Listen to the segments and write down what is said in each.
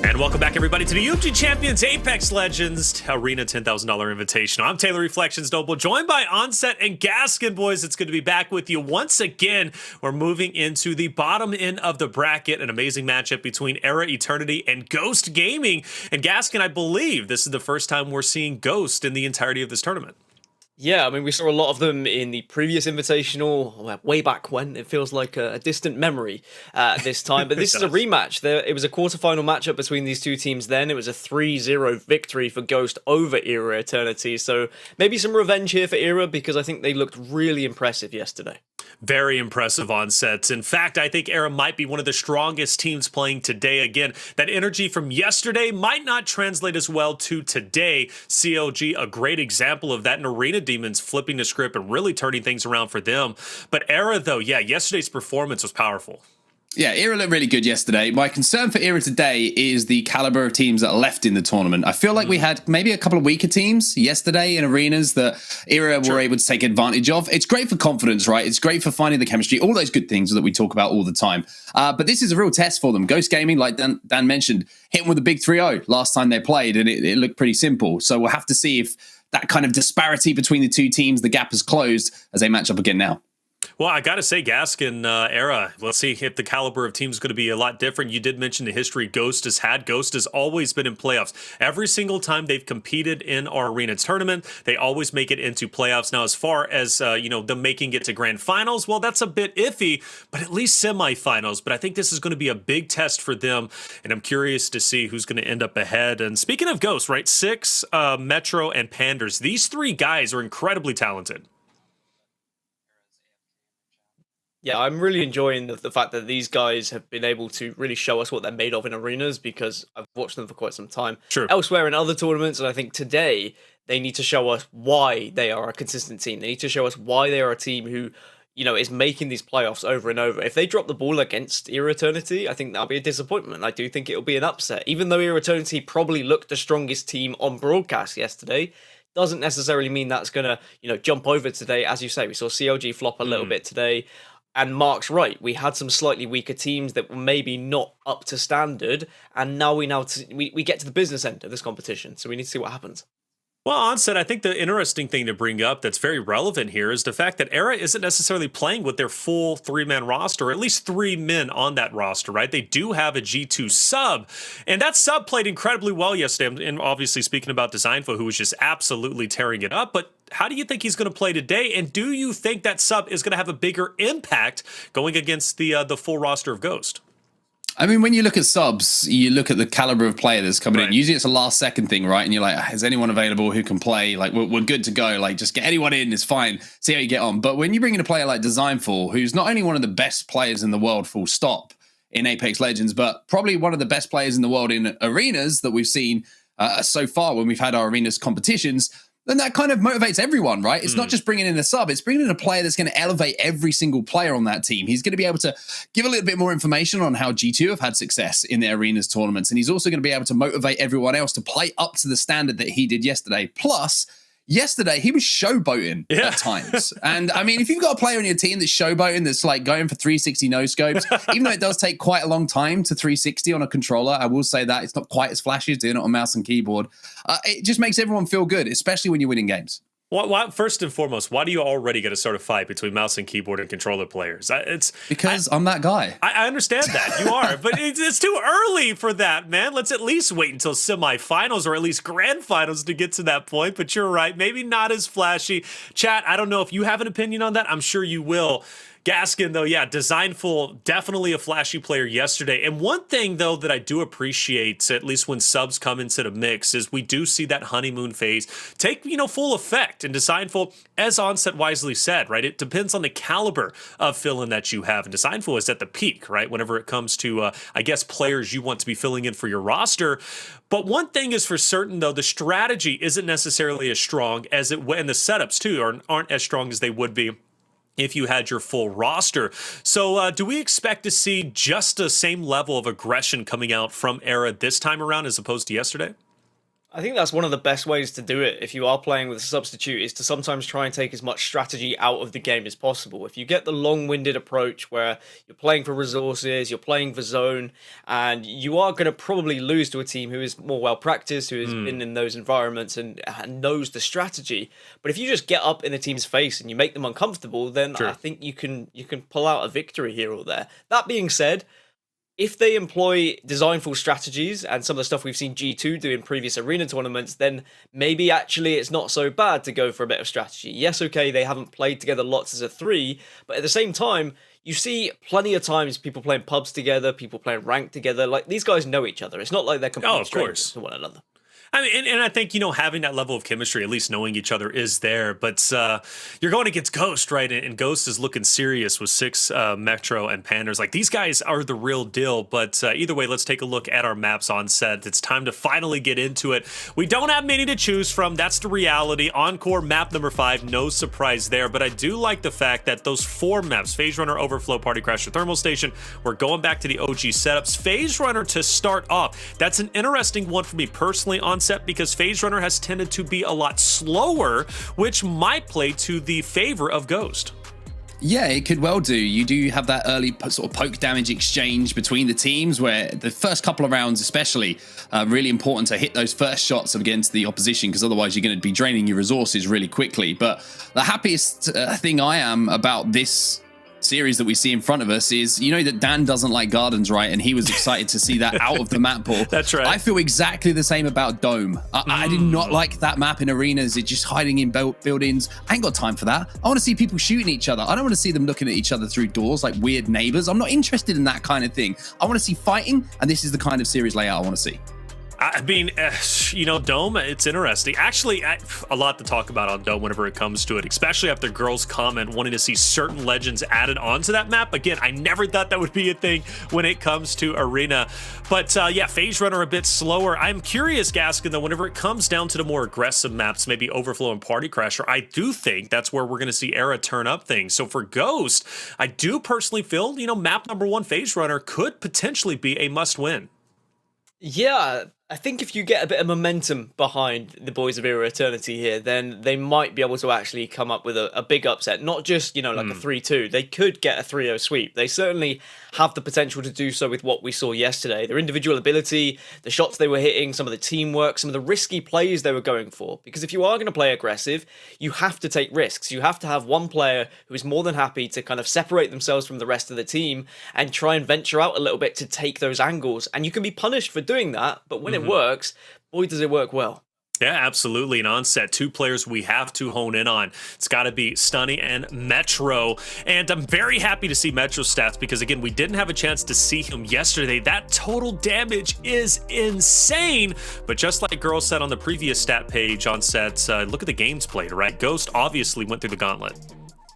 And welcome back, everybody, to the UMG Champions Apex Legends Arena $10,000 Invitational. I'm Taylor Reflections Noble, joined by Onset and Gaskin. Boys, it's good to be back with you once again. We're moving into the bottom end of the bracket, an amazing matchup between Era Eternity and Ghost Gaming. And Gaskin, I believe this is the first time we're seeing Ghost in the entirety of this tournament. Yeah, I mean, we saw a lot of them in the previous Invitational, way back when. It feels like a distant memory this time. But this is a rematch. It was a quarterfinal matchup between these two teams then. It was a 3-0 victory for Ghost over Era Eternity. So maybe some revenge here for Era, because I think they looked really impressive yesterday. Very impressive onsets. In fact, I think Era might be one of the strongest teams playing today. Again, that energy from yesterday might not translate as well to today. CLG, a great example of that, and Arena Demons flipping the script and really turning things around for them. But Era, though, yeah, yesterday's performance was powerful. Yeah, Era looked really good yesterday. My concern for Era today is the caliber of teams that are left in the tournament. I feel like we had maybe a couple of weaker teams yesterday in arenas that Era were able to take advantage of. It's great for confidence, right? It's great for finding the chemistry, all those good things that we talk about all the time. But this is a real test for them. Ghost Gaming, like Dan mentioned, hit them with a big 3-0 last time they played, and it looked pretty simple. So we'll have to see if that kind of disparity between the two teams, the gap has closed as they match up again now. Well, I got to say, Gaskin, Era, let's see if the caliber of team is going to be a lot different. You did mention the history Ghost has had. Ghost has always been in playoffs. Every single time they've competed in our arena tournament, they always make it into playoffs. Now, as far as, them making it to grand finals, well, that's a bit iffy, but at least semifinals. But I think this is going to be a big test for them, and I'm curious to see who's going to end up ahead. And speaking of Ghost, right, Six, Metro, and Pandxrz, these three guys are incredibly talented. Yeah, I'm really enjoying the fact that these guys have been able to really show us what they're made of in arenas, because I've watched them for quite some time. Sure. Elsewhere in other tournaments, and I think today they need to show us why they are a consistent team. They need to show us why they are a team who, is making these playoffs over and over. If they drop the ball against Era Eternity, I think that'll be a disappointment. I do think it'll be an upset. Even though Era Eternity probably looked the strongest team on broadcast yesterday, doesn't necessarily mean that's going to, jump over today. As you say, we saw CLG flop a little bit today. And Mark's right. We had some slightly weaker teams that were maybe not up to standard, and now we get to the business end of this competition, so we need to see what happens. Well, Onset, I think the interesting thing to bring up that's very relevant here is the fact that Era isn't necessarily playing with their full three-man roster, or at least 3 men on that roster, right? They do have a G2 sub, and that sub played incredibly well yesterday. And obviously speaking about Dezignful, who was just absolutely tearing it up, but how do you think he's going to play today? And do you think that sub is going to have a bigger impact going against the full roster of Ghost? I mean, when you look at subs, you look at the caliber of player that's coming in. Usually it's a last second thing, right? And you're like, is anyone available who can play? Like, we're good to go. Like, just get anyone in, it's fine. See how you get on. But when you bring in a player like Dezignful, who's not only one of the best players in the world, full stop, in Apex Legends, but probably one of the best players in the world in arenas that we've seen so far when we've had our arenas competitions, then that kind of motivates everyone, right? It's not just bringing in a sub, it's bringing in a player that's going to elevate every single player on that team. He's going to be able to give a little bit more information on how G2 have had success in their arenas tournaments, and he's also going to be able to motivate everyone else to play up to the standard that he did yesterday. Plus, yesterday, he was showboating at times. And I mean, if you've got a player on your team that's showboating, that's like going for 360 no scopes, even though it does take quite a long time to 360 on a controller, I will say that it's not quite as flashy as doing it on mouse and keyboard. It just makes everyone feel good, especially when you're winning games. Why, first and foremost, why do you already get to start a fight between mouse and keyboard and controller players? Because I'm that guy. I understand that. You are. But it's too early for that, man. Let's at least wait until semifinals or at least grand finals to get to that point. But you're right. Maybe not as flashy. Chat, I don't know if you have an opinion on that. I'm sure you will. Gaskin, though, yeah, Dezignful, definitely a flashy player yesterday. And one thing, though, that I do appreciate, at least when subs come into the mix, is we do see that honeymoon phase take, full effect. And Dezignful, as Onset wisely said, right, it depends on the caliber of fill-in that you have. And Dezignful is at the peak, right, whenever it comes to, players you want to be filling in for your roster. But one thing is for certain, though, the strategy isn't necessarily as strong as it, and the setups, too, aren't as strong as they would be if you had your full roster. So do we expect to see just the same level of aggression coming out from Era this time around as opposed to yesterday? I think that's one of the best ways to do it if you are playing with a substitute, is to sometimes try and take as much strategy out of the game as possible. If you get the long-winded approach where you're playing for resources, you're playing for zone, and you are going to probably lose to a team who is more well-practiced, who has been in those environments and knows the strategy. But if you just get up in the team's face and you make them uncomfortable, then I think you can pull out a victory here or there. That being said, if they employ Dezignful strategies and some of the stuff we've seen G2 do in previous arena tournaments, then maybe actually it's not so bad to go for a bit of strategy. Yes, okay, they haven't played together lots as a 3, but at the same time, you see plenty of times people playing pubs together, people playing ranked together. Like, these guys know each other. It's not like they're complete strangers to one another. I mean, and I think, having that level of chemistry, at least knowing each other, is there. But you're going against Ghost, right? And Ghost is looking serious with 6 Metro and Pandxrz. Like, these guys are the real deal. But either way, let's take a look at our maps on set. It's time to finally get into it. We don't have many to choose from. That's the reality. Encore map number 5, no surprise there. But I do like the fact that those 4 maps, Phase Runner, Overflow, Party Crasher, Thermal Station, we're going back to the OG setups. Phase Runner to start off. That's an interesting one for me personally on set, because Phase Runner has tended to be a lot slower, which might play to the favor of Ghost. Yeah, it could well do. You do have that early sort of poke damage exchange between the teams, where the first couple of rounds especially really important to hit those first shots against the opposition, because otherwise you're going to be draining your resources really quickly. But the happiest thing I am about this series that we see in front of us is, that Dan doesn't like gardens, right? And he was excited to see that out of the map pool. That's right. I feel exactly the same about Dome. I did not like that map in arenas. It's just hiding in buildings. I ain't got time for that. I want to see people shooting each other. I don't want to see them looking at each other through doors like weird neighbors. I'm not interested in that kind of thing. I want to see fighting, and this is the kind of series layout I want to see. I mean, Dome, it's interesting. Actually, a lot to talk about on Dome whenever it comes to it, especially after girls comment wanting to see certain legends added onto that map. Again, I never thought that would be a thing when it comes to Arena. But yeah, Phase Runner a bit slower. I'm curious, Gaskin, though, whenever it comes down to the more aggressive maps, maybe Overflow and Party Crasher, I do think that's where we're going to see Era turn up things. So for Ghost, I do personally feel, map number 1, Phase Runner, could potentially be a must-win. Yeah, I think if you get a bit of momentum behind the boys of Era Eternity here, then they might be able to actually come up with a big upset. Not just, like a 3-2. They could get a 3-0 sweep. They certainly have the potential to do so with what we saw yesterday. Their individual ability, the shots they were hitting, some of the teamwork, some of the risky plays they were going for. Because if you are going to play aggressive, you have to take risks. You have to have one player who is more than happy to kind of separate themselves from the rest of the team and try and venture out a little bit to take those angles. And you can be punished for doing that, but when it works, boy, does it work well. Yeah, absolutely. And on set, 2 players we have to hone in on. It's got to be Stuhni and Metro. And I'm very happy to see Metro's stats because, again, we didn't have a chance to see him yesterday. That total damage is insane. But just like Girl said on the previous stat page on set, look at the games played, right? Ghost obviously went through the gauntlet.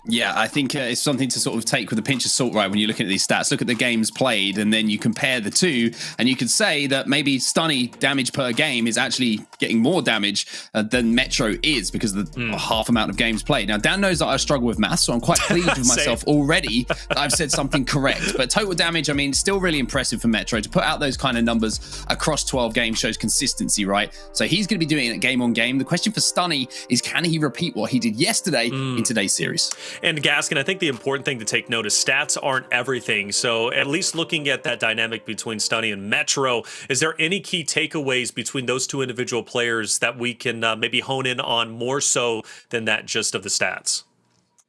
Yeah, I think it's something to sort of take with a pinch of salt, right? When you're looking at these stats, look at the games played, and then you compare the two, and you could say that maybe Stuhni damage per game is actually getting more damage than Metro is because of the half amount of games played. Now, Dan knows that I struggle with maths, so I'm quite pleased with myself already that I've said something correct. But total damage, I mean, still really impressive for Metro. To put out those kind of numbers across 12 games shows consistency, right? So he's going to be doing it game on game. The question for Stuhni is, can he repeat what he did yesterday in today's series? And Gaskin, I think the important thing to take note is stats aren't everything. So at least looking at that dynamic between Stuhni and Metro, is there any key takeaways between those two individual players that we can maybe hone in on more so than that just of the stats?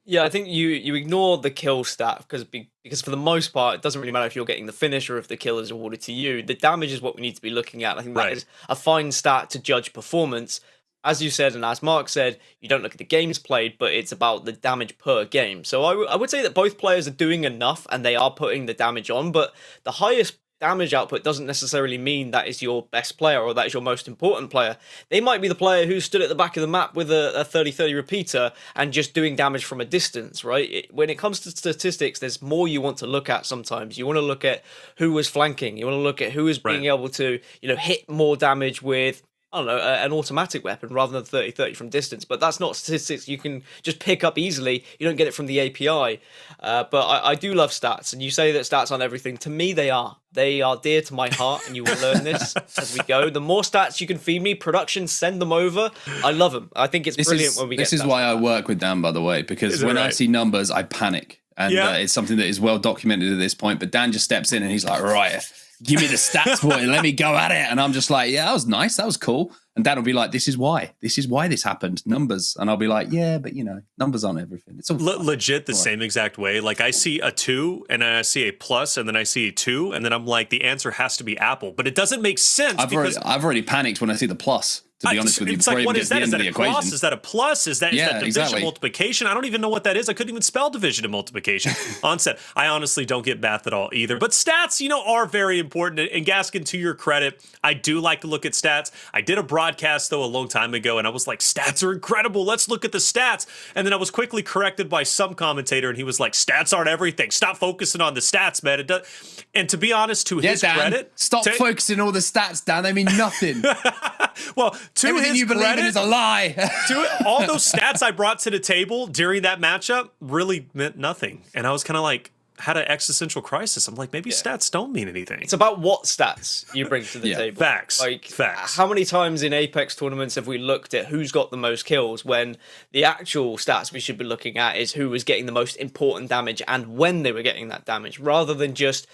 Yeah, I think you ignore the kill stat because for the most part, it doesn't really matter if you're getting the finish or if the kill is awarded to you. The damage is what we need to be looking at. I think that is a fine stat to judge performance. As you said, and as Mark said, you don't look at the games played, but it's about the damage per game. So I would say that both players are doing enough and they are putting the damage on, but the highest damage output doesn't necessarily mean that is your best player or that is your most important player. They might be the player who stood at the back of the map with a 30-30 repeater and just doing damage from a distance, right? When it comes to statistics, there's more you want to look at sometimes. You want to look at who was flanking. You want to look at who is being able to, hit more damage with I don't know, an automatic weapon rather than 30-30 from distance. But that's not statistics you can just pick up easily. You don't get it from the API. But I do love stats. And you say that stats aren't everything. To me, they are. They are dear to my heart, and you will learn this as we go. The more stats you can feed me, production, send them over. I love them. I think it's brilliant when we get This is why I work with Dan, by the way, because when I see numbers, I panic. And it's something that is well documented at this point. But Dan just steps in and he's like, right, give me the stats, boy. Let me go at it. And I'm just like, yeah, that was nice. That was cool. And Dan will be like, this is why this happened. Numbers. And I'll be like, yeah, but numbers aren't everything. It's all legit the same exact way. Like I see a 2 and then I see a plus and then I see a 2 and then I'm like, the answer has to be Apple. But it doesn't make sense. I've already panicked when I see the plus. To be honest with you, it's like, what is that? Is that a cross? Is that a plus? Is that division multiplication? I don't even know what that is. I couldn't even spell division and multiplication. Onset. I honestly don't get math at all either. But stats, are very important. And Gaskin, to your credit, I do like to look at stats. I did a broadcast though a long time ago, and I was like, stats are incredible. Let's look at the stats. And then I was quickly corrected by some commentator, and he was like, stats aren't everything. Stop focusing on the stats, man. It does. And to be honest, to his credit, stop focusing on all the stats, Dan. They mean nothing. Well, everything you believe in is a lie. All those stats I brought to the table during that matchup really meant nothing. And I was kind of like, had an existential crisis. I'm like, maybe stats don't mean anything. It's about what stats you bring to the table. Facts. Facts. How many times in Apex tournaments have we looked at who's got the most kills when the actual stats we should be looking at is who was getting the most important damage and when they were getting that damage, rather than just,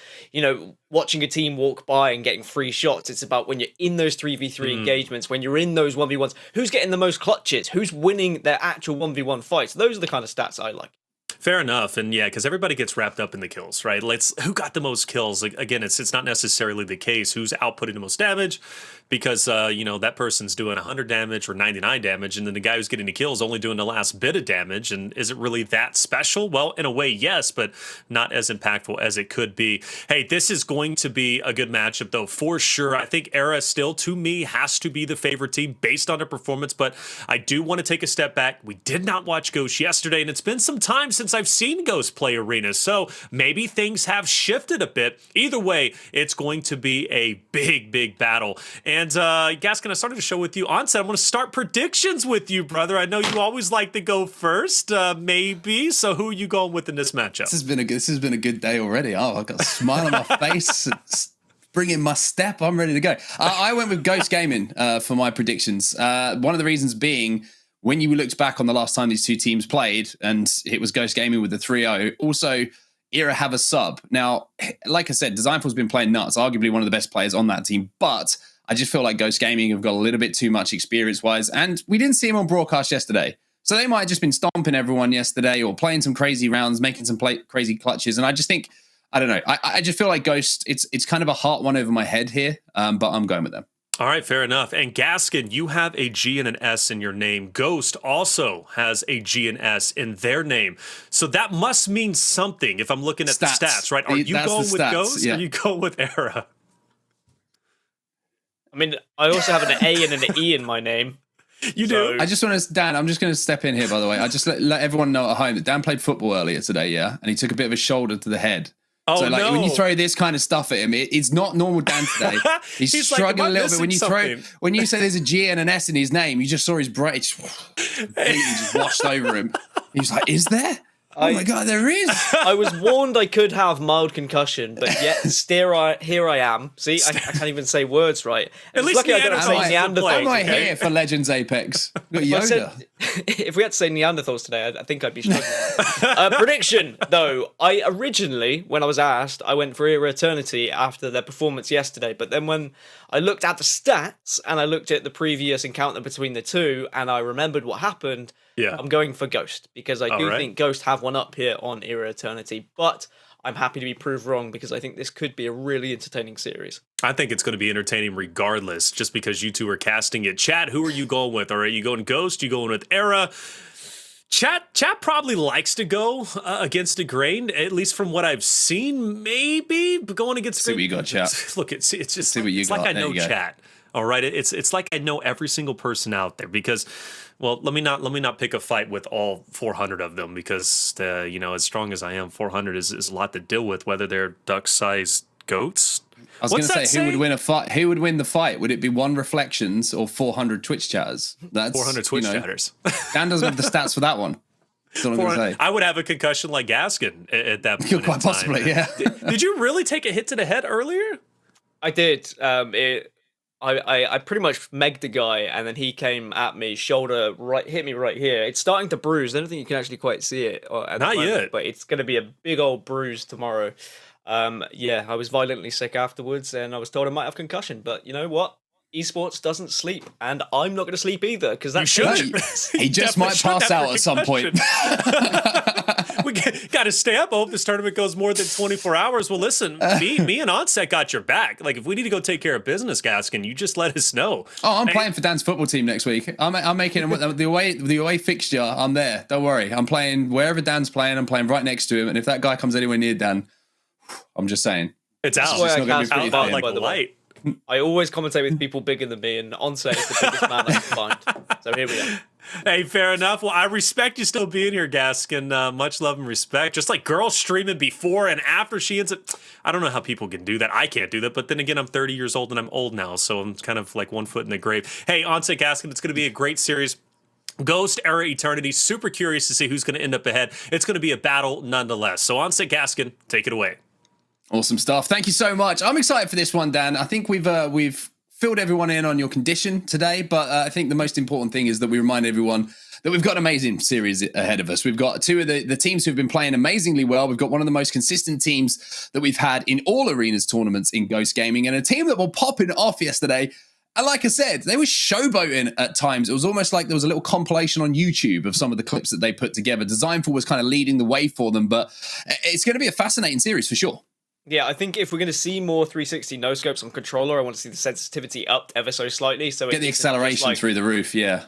watching a team walk by and getting free shots. It's about when you're in those 3v3 engagements, when you're in those 1v1s, who's getting the most clutches, who's winning their actual 1v1 fights. Those are the kind of stats I like. Fair enough. And because everybody gets wrapped up in the kills, right? Who got the most kills? Again, it's not necessarily the case who's outputting the most damage, because that person's doing 100 damage or 99 damage, and then the guy who's getting the kill is only doing the last bit of damage. And is it really that special? Well, in a way, yes, but not as impactful as it could be. Hey, this is going to be a good matchup, though, for sure. I think Era still, to me, has to be the favorite team based on their performance, but I do want to take a step back. We did not watch Ghost yesterday, and it's been some time since I've seen Ghost play Arena, so maybe things have shifted a bit. Either way, it's going to be a big, big battle. And Gaskin, I started the show with you. Onset, I'm going to start predictions with you, brother. I know you always like to go first, maybe. So who are you going with in this matchup? This has been a good day already. Oh, I've got a smile on my face. It's bringing my step. I'm ready to go. I went with Ghost Gaming for my predictions. One of the reasons being, when you looked back on the last time these two teams played, and it was Ghost Gaming with the 3-0, also Era have a sub. Now, like I said, Dezignful's been playing nuts, arguably one of the best players on that team, but I just feel like Ghost Gaming have got a little bit too much experience-wise, and we didn't see him on broadcast yesterday. So they might have just been stomping everyone yesterday or playing some crazy rounds, making some crazy clutches, and I just think, I don't know, I just feel like Ghost, it's kind of a hard one over my head here, but I'm going with them. All right, fair enough. And Gaskin, you have a G and an S in your name. Ghost also has a G and S in their name. So that must mean something if I'm looking at the stats, right? Are you going with Ghost or are you going with Era? I mean, I also have an A and an E in my name. You do? I just want to, Dan, I'm just going to step in here, by the way. I just let everyone know at home that Dan played football earlier today, and he took a bit of a shoulder to the head. Oh, so, when you throw this kind of stuff at him, it's not normal Dan today. He's struggling a little bit. When you say there's a G and an S in his name, you just saw his brain just washed over him. He was like, is there? Oh my God, there is. I was warned I could have mild concussion, but yet here I am. See, I can't even say words right. At least lucky I don't say Neanderthals. I'm right here for Legends Apex. We've got Yoda. If we had to say Neanderthals today, I think I'd be struggling. Prediction, though. I originally, when I was asked, I went for Era Eternity after their performance yesterday. But then when I looked at the stats and I looked at the previous encounter between the two and I remembered what happened, I'm going for Ghost because I do think Ghost have one up here on Era Eternity. But I'm happy to be proved wrong because I think this could be a really entertaining series. I think it's going to be entertaining regardless, just because you two are casting it. Chat, who are you going with? Or are you going Ghost? You going with Era? Chat probably likes to go against the grain, at least from what I've seen. Maybe going against. See what you got, Chat. Look, it's just. See what you got. Like I know Chat. All right, it's like I know every single person out there because, well, let me not pick a fight with all 400 of them because as strong as I am, 400 is a lot to deal with. Whether they're duck-sized goats I was going to say, who would win a fight? Who would win the fight? Would it be 1 Reflections or 400 Twitch chatters? That's 400 Twitch chatters. Dan doesn't have the stats for that one. That's what I'm going to say. I would have a concussion like Gaskin at that point. Quite possibly, yeah. Did you really take a hit to the head earlier? I did. I pretty much megged the guy, and then he came at me, hit me right here. It's starting to bruise. I don't think you can actually quite see it. Not yet. But it's going to be a big old bruise tomorrow. Yeah, I was violently sick afterwards, and I was told I might have concussion. But you know what? Esports doesn't sleep, and I'm not going to sleep either, because that's he just might pass out at some point. We got to stay up. I hope this tournament goes more than 24 hours. Well, listen, me and Onset got your back. Like, if we need to go take care of business, Gaskin, you just let us know. Oh, I'm playing for Dan's football team next week. I'm making the away fixture. I'm there. Don't worry. I'm playing wherever Dan's playing. I'm playing right next to him. And if that guy comes anywhere near Dan, I'm just saying. It's out. It's not out like light. I always commentate with people bigger than me, and Onset is the biggest man I can find. So here we are. Hey, fair enough. Well, I respect you still being here, Gaskin. Much love and respect. Just like girls streaming before and after she ends up. I don't know how people can do that. I can't do that. But then again, I'm 30 years old and I'm old now. So I'm kind of like 1 foot in the grave. Hey, Onset Gaskin, it's going to be a great series. Ghost Era Eternity. Super curious to see who's going to end up ahead. It's going to be a battle nonetheless. So Onset Gaskin, take it away. Awesome stuff. Thank you so much. I'm excited for this one, Dan. I think we've filled everyone in on your condition today, but I think the most important thing is that we remind everyone that we've got an amazing series ahead of us. We've got 2 of the teams who've been playing amazingly well. We've got one of the most consistent teams that we've had in all arenas tournaments in Ghost Gaming, and a team that were popping off yesterday. And like I said, they were showboating at times. It was almost like there was a little compilation on YouTube of some of the clips that they put together. Dezignful was kind of leading the way for them, but it's going to be a fascinating series for sure. Yeah, I think if we're going to see more 360 no-scopes on controller, I want to see the sensitivity up ever so slightly. So get the acceleration through the roof, yeah.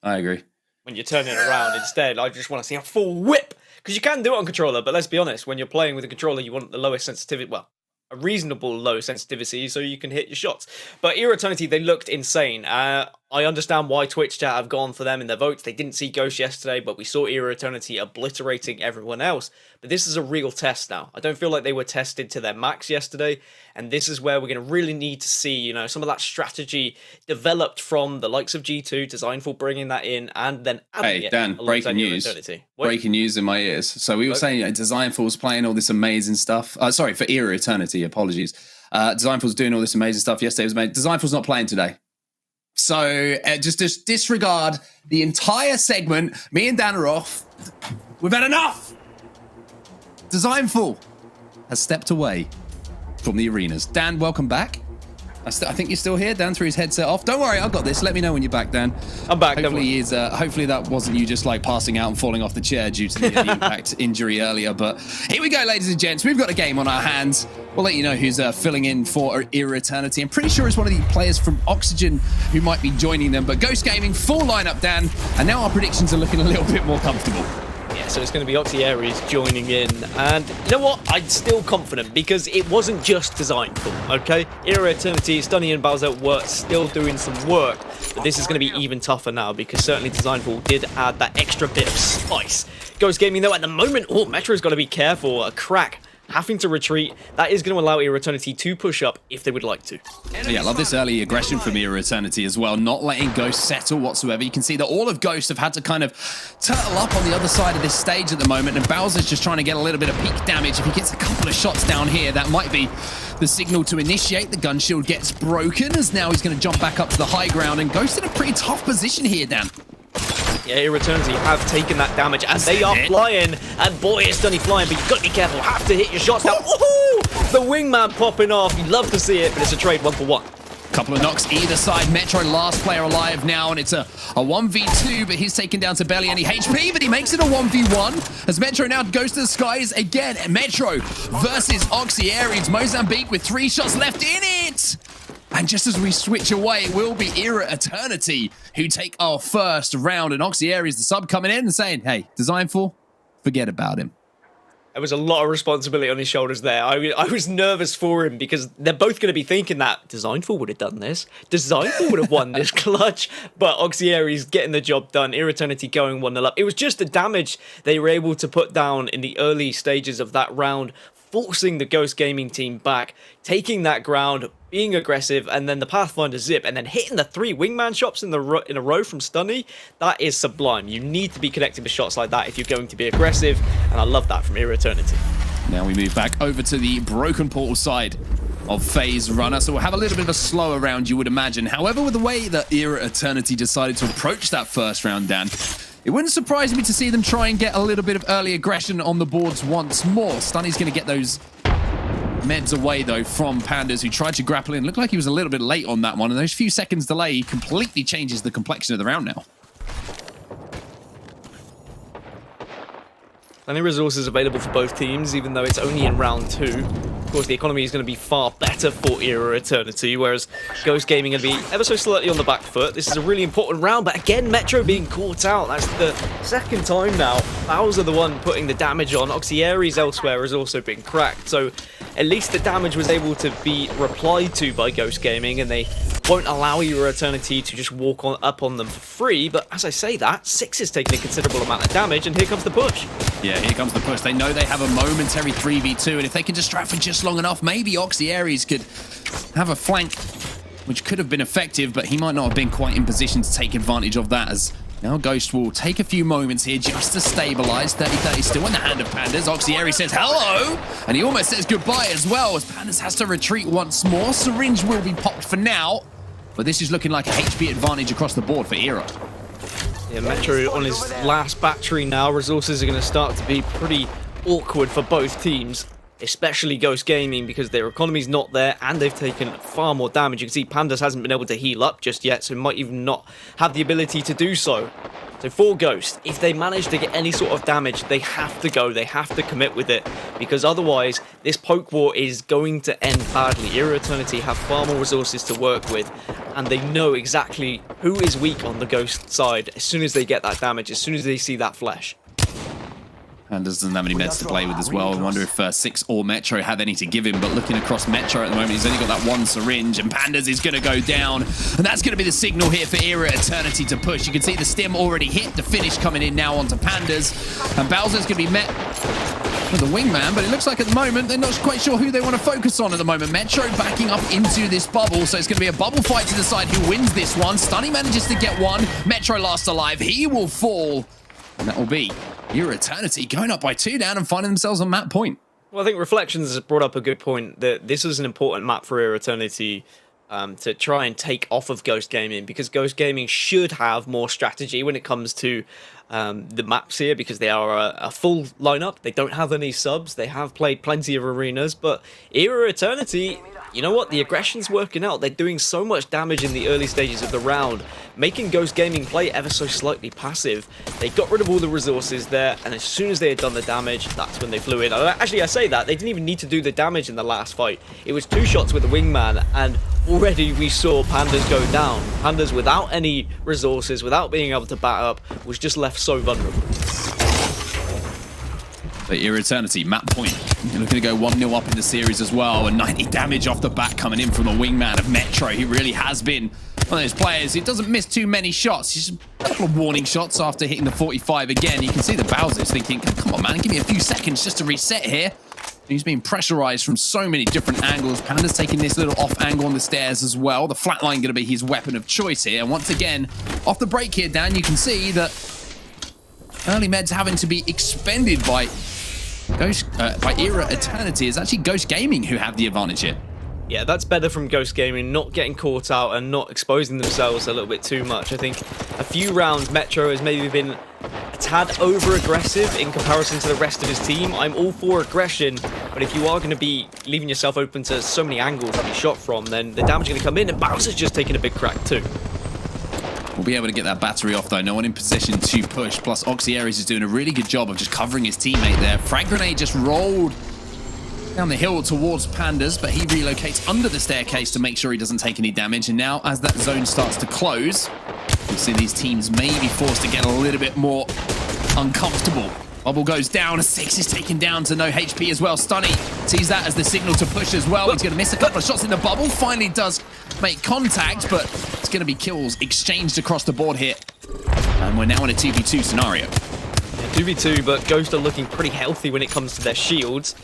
I agree. When you're turning it around instead, I just want to see a full whip. Because you can do it on controller, but let's be honest, when you're playing with a controller, you want the lowest sensitivity, well, a reasonable low sensitivity so you can hit your shots. But Era Eternity, they looked insane. I understand why Twitch chat have gone for them in their votes. They didn't see Ghost yesterday, but we saw Era Eternity obliterating everyone else. But this is a real test now. I don't feel like they were tested to their max yesterday, and this is where we're going to really need to see, you know, some of that strategy developed from the likes of G2, Dezignful bringing that in, and then adding Hey, Dan, breaking news. Breaking news in my ears. So we were saying, Dezignful's playing all this amazing stuff. Sorry, for Era Eternity, apologies. Dezignful's doing all this amazing stuff yesterday. Dezignful's not playing today. So just disregard the entire segment. Me and Dan are off. We've had enough. Dezignful has stepped away from the arenas. Dan, welcome back. I think you're still here. Dan threw his headset off. Don't worry, I've got this. Let me know when you're back, Dan. I'm back. Hopefully that wasn't you just like passing out and falling off the chair due to the impact injury earlier. But here we go, ladies and gents. We've got a game on our hands. We'll let you know who's filling in for Era Eternity. I'm pretty sure it's one of the players from Oxygen who might be joining them. But Ghost Gaming, full lineup, Dan. And now our predictions are looking a little bit more comfortable. Yeah, so it's going to be Aries joining in, and you know what? I'm still confident because it wasn't just Dezignful, okay? Era Eternity, Stuhni and Bowswer were still doing some work, but this is going to be even tougher now because certainly Dezignful did add that extra bit of spice. Ghost Gaming though, at the moment, Metro's got to be careful. A crack having to retreat. That is going to allow Era Eternity to push up if they would like to. Yeah, I love this early aggression from Era Eternity as well, not letting Ghost settle whatsoever. You can see that all of Ghost have had to kind of turtle up on the other side of this stage at the moment, and Bowser's just trying to get a little bit of peak damage. If he gets a couple of shots down here, that might be the signal to initiate. The gun shield gets broken, as now he's going to jump back up to the high ground, and Ghost in a pretty tough position here, Dan. Yeah, Era Eternity have taken that damage, and they are flying. And boy, is Stuhni flying, but you've got to be careful. Have to hit your shots now. Woohoo! The wingman popping off. You'd love to see it, but it's a trade 1-for-1. Couple of knocks either side. Metro last player alive now, and it's a 1v2, but he's taken down to barely any HP, but he makes it a 1v1 as Metro now goes to the skies again. Metro versus Aries. Mozambique with 3 shots left in it. And just as we switch away, it will be Era Eternity who take our first round. And Aries, the sub, coming in and saying, hey, Dezignful, forget about him. There was a lot of responsibility on his shoulders there. I was nervous for him because they're both going to be thinking that Dezignful would have done this. Dezignful would have won this clutch. But Aries getting the job done. Era Eternity going 1-0 up. It was just the damage they were able to put down in the early stages of that round forcing the Ghost Gaming team back, taking that ground, being aggressive, and then the Pathfinder zip, and then hitting the 3 wingman shots in a row from Stuhni. That is sublime. You need to be connecting with shots like that if you're going to be aggressive, and I love that from Era Eternity. Now we move back over to the broken portal side of Phase Runner, so we'll have a little bit of a slower round, you would imagine. However, with the way that Era Eternity decided to approach that first round, Dan, it wouldn't surprise me to see them try and get a little bit of early aggression on the boards once more. Stuhni's going to get those meds away, though, from Pandxrz, who tried to grapple in. Looked like he was a little bit late on that one, and those few seconds delay completely changes the complexion of the round now. Plenty of resources available for both teams, even though it's only in round 2. Of course, the economy is going to be far better for Era Eternity, whereas Ghost Gaming going to be ever so slightly on the back foot. This is a really important round, but again, Metro being caught out. That's the second time now. Bowswer the one putting the damage on. Oxyaries elsewhere has also been cracked, so at least the damage was able to be replied to by Ghost Gaming, and they won't allow Era Eternity to just walk up on them for free. But as I say that, 6 is taking a considerable amount of damage, and here comes the push. Yeah, here comes the push. They know they have a momentary 3v2, and if they can distract for just long enough, maybe Oxyaries could have a flank, which could have been effective, but he might not have been quite in position to take advantage of that, as now Ghost will take a few moments here just to stabilize. 30-30 still in the hand of Pandxrz. Oxyaries says hello, and he almost says goodbye as well, as Pandxrz has to retreat once more. Syringe will be popped for now, but this is looking like a HP advantage across the board for Era. Yeah, Metro on his last battery now. Resources are going to start to be pretty awkward for both teams, especially Ghost Gaming, because their economy's not there and they've taken far more damage. You can see Pandxrz hasn't been able to heal up just yet, so might even not have the ability to do so. So for Ghost, if they manage to get any sort of damage, they have to go, they have to commit with it, because otherwise this poke war is going to end badly. Era Eternity have far more resources to work with, and they know exactly who is weak on the Ghost side as soon as they get that damage, as soon as they see that flesh. Pandxrz doesn't have any meds to play with as well. I wonder if 6 or Metro have any to give him, but looking across Metro at the moment, he's only got that 1 syringe, and Pandxrz is going to go down, and that's going to be the signal here for Era Eternity to push. You can see the stim already hit, the finish coming in now onto Pandxrz, and Bowser's going to be met with the wingman, but it looks like at the moment they're not quite sure who they want to focus on at the moment. Metro backing up into this bubble, so it's going to be a bubble fight to decide who wins this one. Stuhni manages to get one, Metro last alive, he will fall, and that will be Era Eternity going up by 2 down and finding themselves on map point. Well, I think Reflections has brought up a good point that this is an important map for Era Eternity to try and take off of Ghost Gaming, because Ghost Gaming should have more strategy when it comes to the maps here, because they are a full lineup. They don't have any subs. They have played plenty of arenas, but Era Eternity, you know what? The aggression's working out. They're doing so much damage in the early stages of the round, making Ghost Gaming play ever so slightly passive. They got rid of all the resources there, and as soon as they had done the damage, that's when they flew in. Actually, I say that. They didn't even need to do the damage in the last fight. It was 2 shots with the wingman, and already we saw Pandxrz go down. Pandxrz, without any resources, without being able to bat up, was just left so vulnerable. But Era Eternity, map point. They're looking to go 1-0 up in the series as well, and 90 damage off the bat coming in from the wingman of Metro. He really has been one of those players who doesn't miss too many shots. He's a couple of warning shots after hitting the 45 again. You can see the Bowser's thinking, come on, man, give me a few seconds just to reset here. He's being pressurized from so many different angles. Pandxrz taking this little off angle on the stairs as well. The flatline going to be his weapon of choice here. And once again, off the break here, Dan, you can see that early meds having to be expended by Era Eternity. Is actually Ghost Gaming who have the advantage here. Yeah, that's better from Ghost Gaming, not getting caught out and not exposing themselves a little bit too much. I think a few rounds Metro has maybe been a tad over-aggressive in comparison to the rest of his team. I'm all for aggression, but if you are going to be leaving yourself open to so many angles to be shot from, then the damage is going to come in, and Bowser's just taking a big crack too. We'll be able to get that battery off, though. No one in position to push. Plus, Oxyaries is doing a really good job of just covering his teammate there. Frag grenade just rolled down the hill towards Pandxrz, but he relocates under the staircase to make sure he doesn't take any damage. And now, as that zone starts to close, you see these teams may be forced to get a little bit more uncomfortable. Bubble goes down. 6 is taken down to no HP as well. Stuhni sees that as the signal to push as well. He's going to miss a couple of shots in the bubble. Finally does make contact, but it's going to be kills exchanged across the board here. And we're now in a 2v2 scenario. 2v2, but Ghost are looking pretty healthy when it comes to their shields.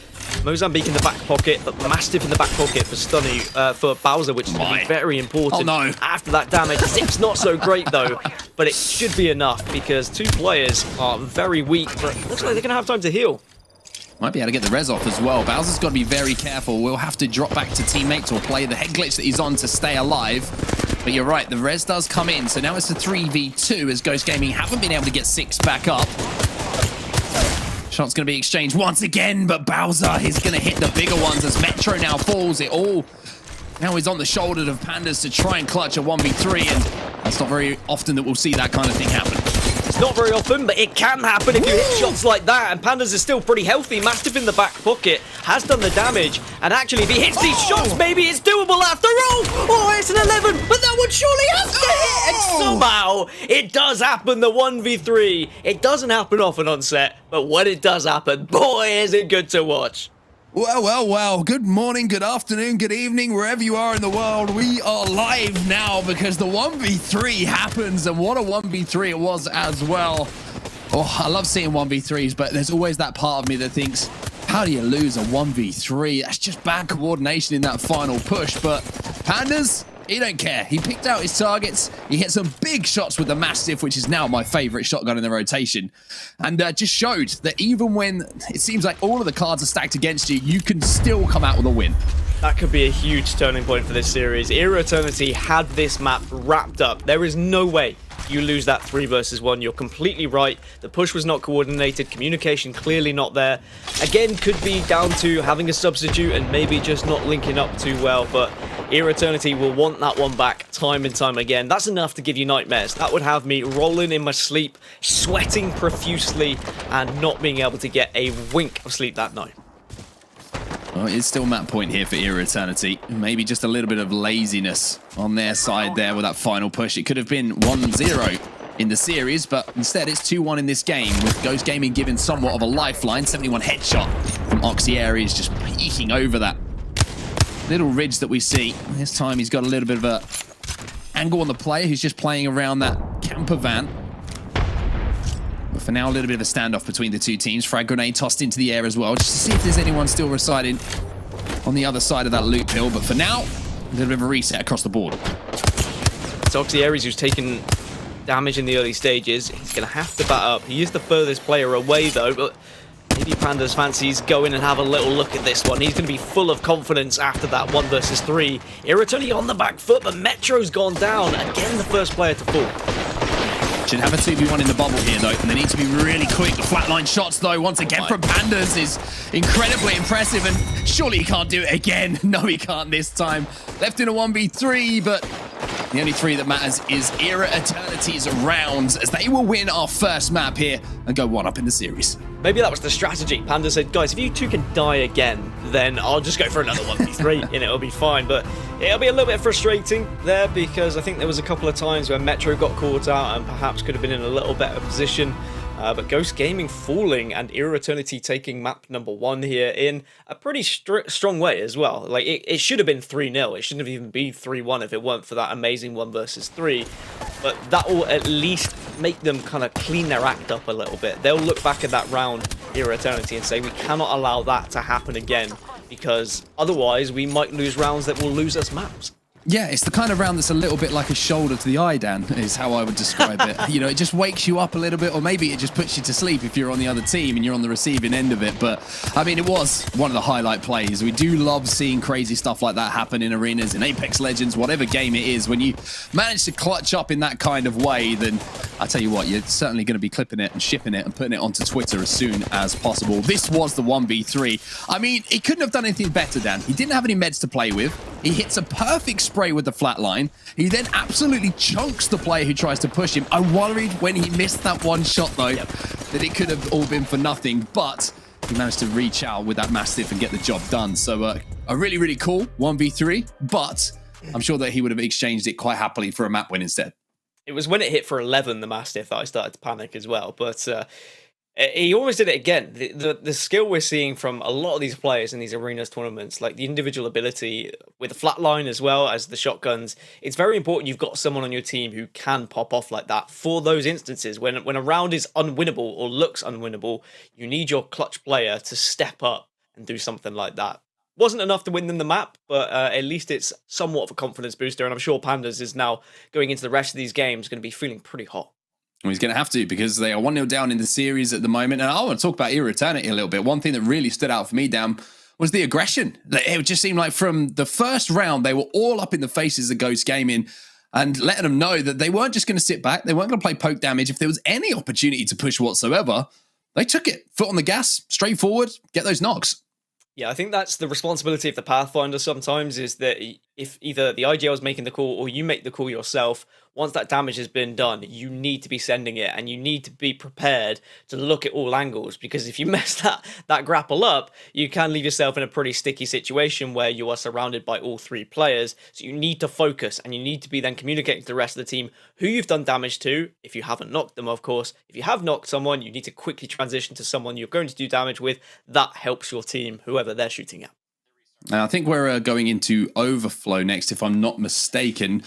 Mozambique in the back pocket, but Mastiff in the back pocket for Stuhni, for Bowswer, which is going to be very important. Oh, no. After that damage. 6 not so great though, but it should be enough because 2 players are very weak, but looks like they're going to have time to heal. Might be able to get the res off as well. Bowser's got to be very careful. We'll have to drop back to teammates or play the head glitch that he's on to stay alive. But you're right, the res does come in. So now it's a 3v2 as Ghost Gaming haven't been able to get 6 back up. Shot's going to be exchanged once again, but Bowser is going to hit the bigger ones as Metro now falls. It all now is on the shoulder of Pandxrz to try and clutch a 1v3, and that's not very often that we'll see that kind of thing happen. It's not very often, but it can happen if you hit shots like that, and Pandxrz is still pretty healthy. Mastiff in the back pocket has done the damage, and actually if he hits these shots, maybe it's doable after all. Oh, it's an 11, but that would surely have to hit, and somehow it does happen, the 1v3. It doesn't happen often on set, but when it does happen, boy, is it good to watch. Well. Good morning, good afternoon, good evening, wherever you are in the world. We are live now because the 1v3 happens, and what a 1v3 it was as well. Oh, I love seeing 1v3s, but there's always that part of me that thinks, how do you lose a 1v3? That's just bad coordination in that final push, but Pandxrz, he don't care. He picked out his targets. He hit some big shots with the Mastiff, which is now my favorite shotgun in the rotation. And just showed that even when it seems like all of the cards are stacked against you, you can still come out with a win. That could be a huge turning point for this series. Era Eternity had this map wrapped up. There is no way you lose that 3 versus 1. You're completely right. The push was not coordinated. Communication clearly not there. Again, could be down to having a substitute and maybe just not linking up too well. But Era Eternity will want that one back time and time again. That's enough to give you nightmares. That would have me rolling in my sleep, sweating profusely, and not being able to get a wink of sleep that night. Well, it's still map point here for Era Eternity. Maybe just a little bit of laziness on their side there with that final push. It could have been 1-0 in the series, but instead it's 2-1 in this game, with Ghost Gaming given somewhat of a lifeline. 71 headshot from Oxyaries, just peeking over that little ridge that we see. This time he's got a little bit of a angle on the player who's just playing around that camper van. But for now, a little bit of a standoff between the two teams. Frag grenade tossed into the air as well, just to see if there's anyone still residing on the other side of that loop hill. But for now, a little bit of a reset across the board. It's Oxyaries who's taken damage in the early stages. He's going to have to bat up. He is the furthest player away, though, but maybe Pandxrz fancies go in and have a little look at this one. He's going to be full of confidence after that 1 versus 3. Irritoni on the back foot, but Metro's gone down. Again, the first player to fall. Should have a 2v1 in the bubble here, though, and they need to be really quick. The flatline shots, though, once again from Pandxrz is incredibly impressive, and surely he can't do it again. No, he can't this time. Left in a 1v3, but the only 3 that matters is Era Eternity's rounds, as they will win our first map here and go 1-up in the series. Maybe that was the strategy. Pandxrz said, guys, if you two can die again, then I'll just go for another 1v3 and it'll be fine. But it'll be a little bit frustrating there, because I think there was a couple of times where Metro got caught out and perhaps could have been in a little better position. But Ghost Gaming falling and Era Eternity taking map number 1 here in a pretty strong way as well. Like, it should have been 3-0. It shouldn't have even been 3-1 if it weren't for that amazing 1 versus 3. But that will at least make them kind of clean their act up a little bit. They'll look back at that round, Era Eternity, and say, we cannot allow that to happen again, because otherwise we might lose rounds that will lose us maps. Yeah, it's the kind of round that's a little bit like a shoulder to the eye, Dan, is how I would describe it. You know, it just wakes you up a little bit, or maybe it just puts you to sleep if you're on the other team and you're on the receiving end of it. But, I mean, it was one of the highlight plays. We do love seeing crazy stuff like that happen in arenas, in Apex Legends, whatever game it is. When you manage to clutch up in that kind of way, then I tell you what, you're certainly going to be clipping it and shipping it and putting it onto Twitter as soon as possible. This was the 1v3. I mean, he couldn't have done anything better, Dan. He didn't have any meds to play with. He hits a perfect spray with the flatline. He then absolutely chunks the player who tries to push him. I worried when he missed that one shot, though, that it could have all been for nothing, but he managed to reach out with that Mastiff and get the job done. So a really, really cool 1v3, but I'm sure that he would have exchanged it quite happily for a map win instead. It was when it hit for 11, the Mastiff, that I started to panic as well, but he almost did it again. The skill we're seeing from a lot of these players in these arenas tournaments, like the individual ability with the flatline as well as the shotguns, it's very important you've got someone on your team who can pop off like that for those instances. When a round is unwinnable or looks unwinnable, you need your clutch player to step up and do something like that. Wasn't enough to win them the map, but at least it's somewhat of a confidence booster, and I'm sure Pandxrz is now going into the rest of these games going to be feeling pretty hot. Well, he's going to have to, because they are 1-0 down in the series at the moment. And I want to talk about Era Eternity a little bit. One thing that really stood out for me, Dan, was the aggression. It just seemed like from the first round, they were all up in the faces of Ghost Gaming and letting them know that they weren't just going to sit back. They weren't going to play poke damage. If there was any opportunity to push whatsoever, they took it. Foot on the gas, straight forward, get those knocks. Yeah, I think that's the responsibility of the Pathfinder sometimes, is that if either the IGL is making the call or you make the call yourself, once that damage has been done, you need to be sending it, and you need to be prepared to look at all angles, because if you mess that grapple up, you can leave yourself in a pretty sticky situation where you are surrounded by all three players. So you need to focus, and you need to be then communicating to the rest of the team who you've done damage to, if you haven't knocked them, of course. If you have knocked someone, you need to quickly transition to someone you're going to do damage with. That helps your team, whoever they're shooting at. I think we're going into Overflow next, if I'm not mistaken.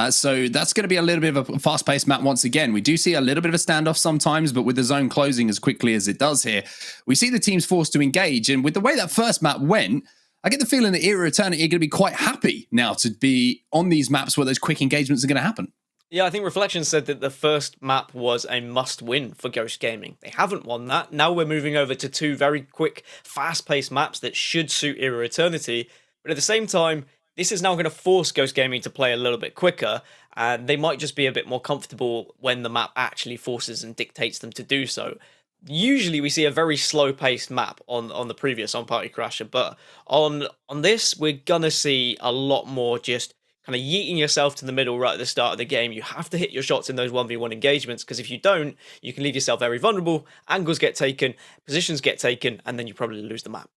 So that's going to be a little bit of a fast-paced map once again. We do see a little bit of a standoff sometimes, but with the zone closing as quickly as it does here, we see the teams forced to engage. And with the way that first map went, I get the feeling that Era Eternity are going to be quite happy now to be on these maps where those quick engagements are going to happen. Yeah, I think Reflection said that the first map was a must-win for Ghost Gaming. They haven't won that. Now we're moving over to two very quick, fast-paced maps that should suit Era Eternity. But at the same time, this is now going to force Ghost Gaming to play a little bit quicker, and they might just be a bit more comfortable when the map actually forces and dictates them to do so. Usually we see a very slow-paced map on the previous on Party Crasher, but on this, we're going to see a lot more just kind of yeeting yourself to the middle right at the start of the game. You have to hit your shots in those 1v1 engagements, because if you don't, you can leave yourself very vulnerable, angles get taken, positions get taken, and then you probably lose the map.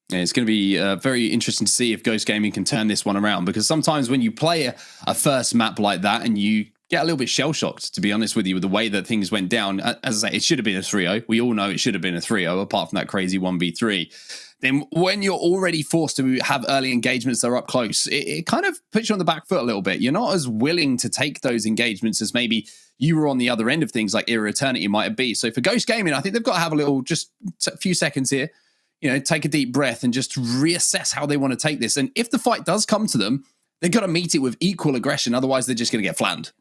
Yeah, it's going to be very interesting to see if Ghost Gaming can turn this one around, because sometimes when you play a first map like that and you get a little bit shell-shocked, to be honest with you, with the way that things went down. As I say, it should have been a 3-0. We all know it should have been a 3-0, apart from that crazy 1v3. Then when you're already forced to have early engagements that are up close, it kind of puts you on the back foot a little bit. You're not as willing to take those engagements as maybe you were on the other end of things like Era Eternity might be. So for Ghost Gaming, I think they've got to have just a few seconds here, take a deep breath and just reassess how they want to take this. And if the fight does come to them, they've got to meet it with equal aggression. Otherwise, they're just going to get flattened.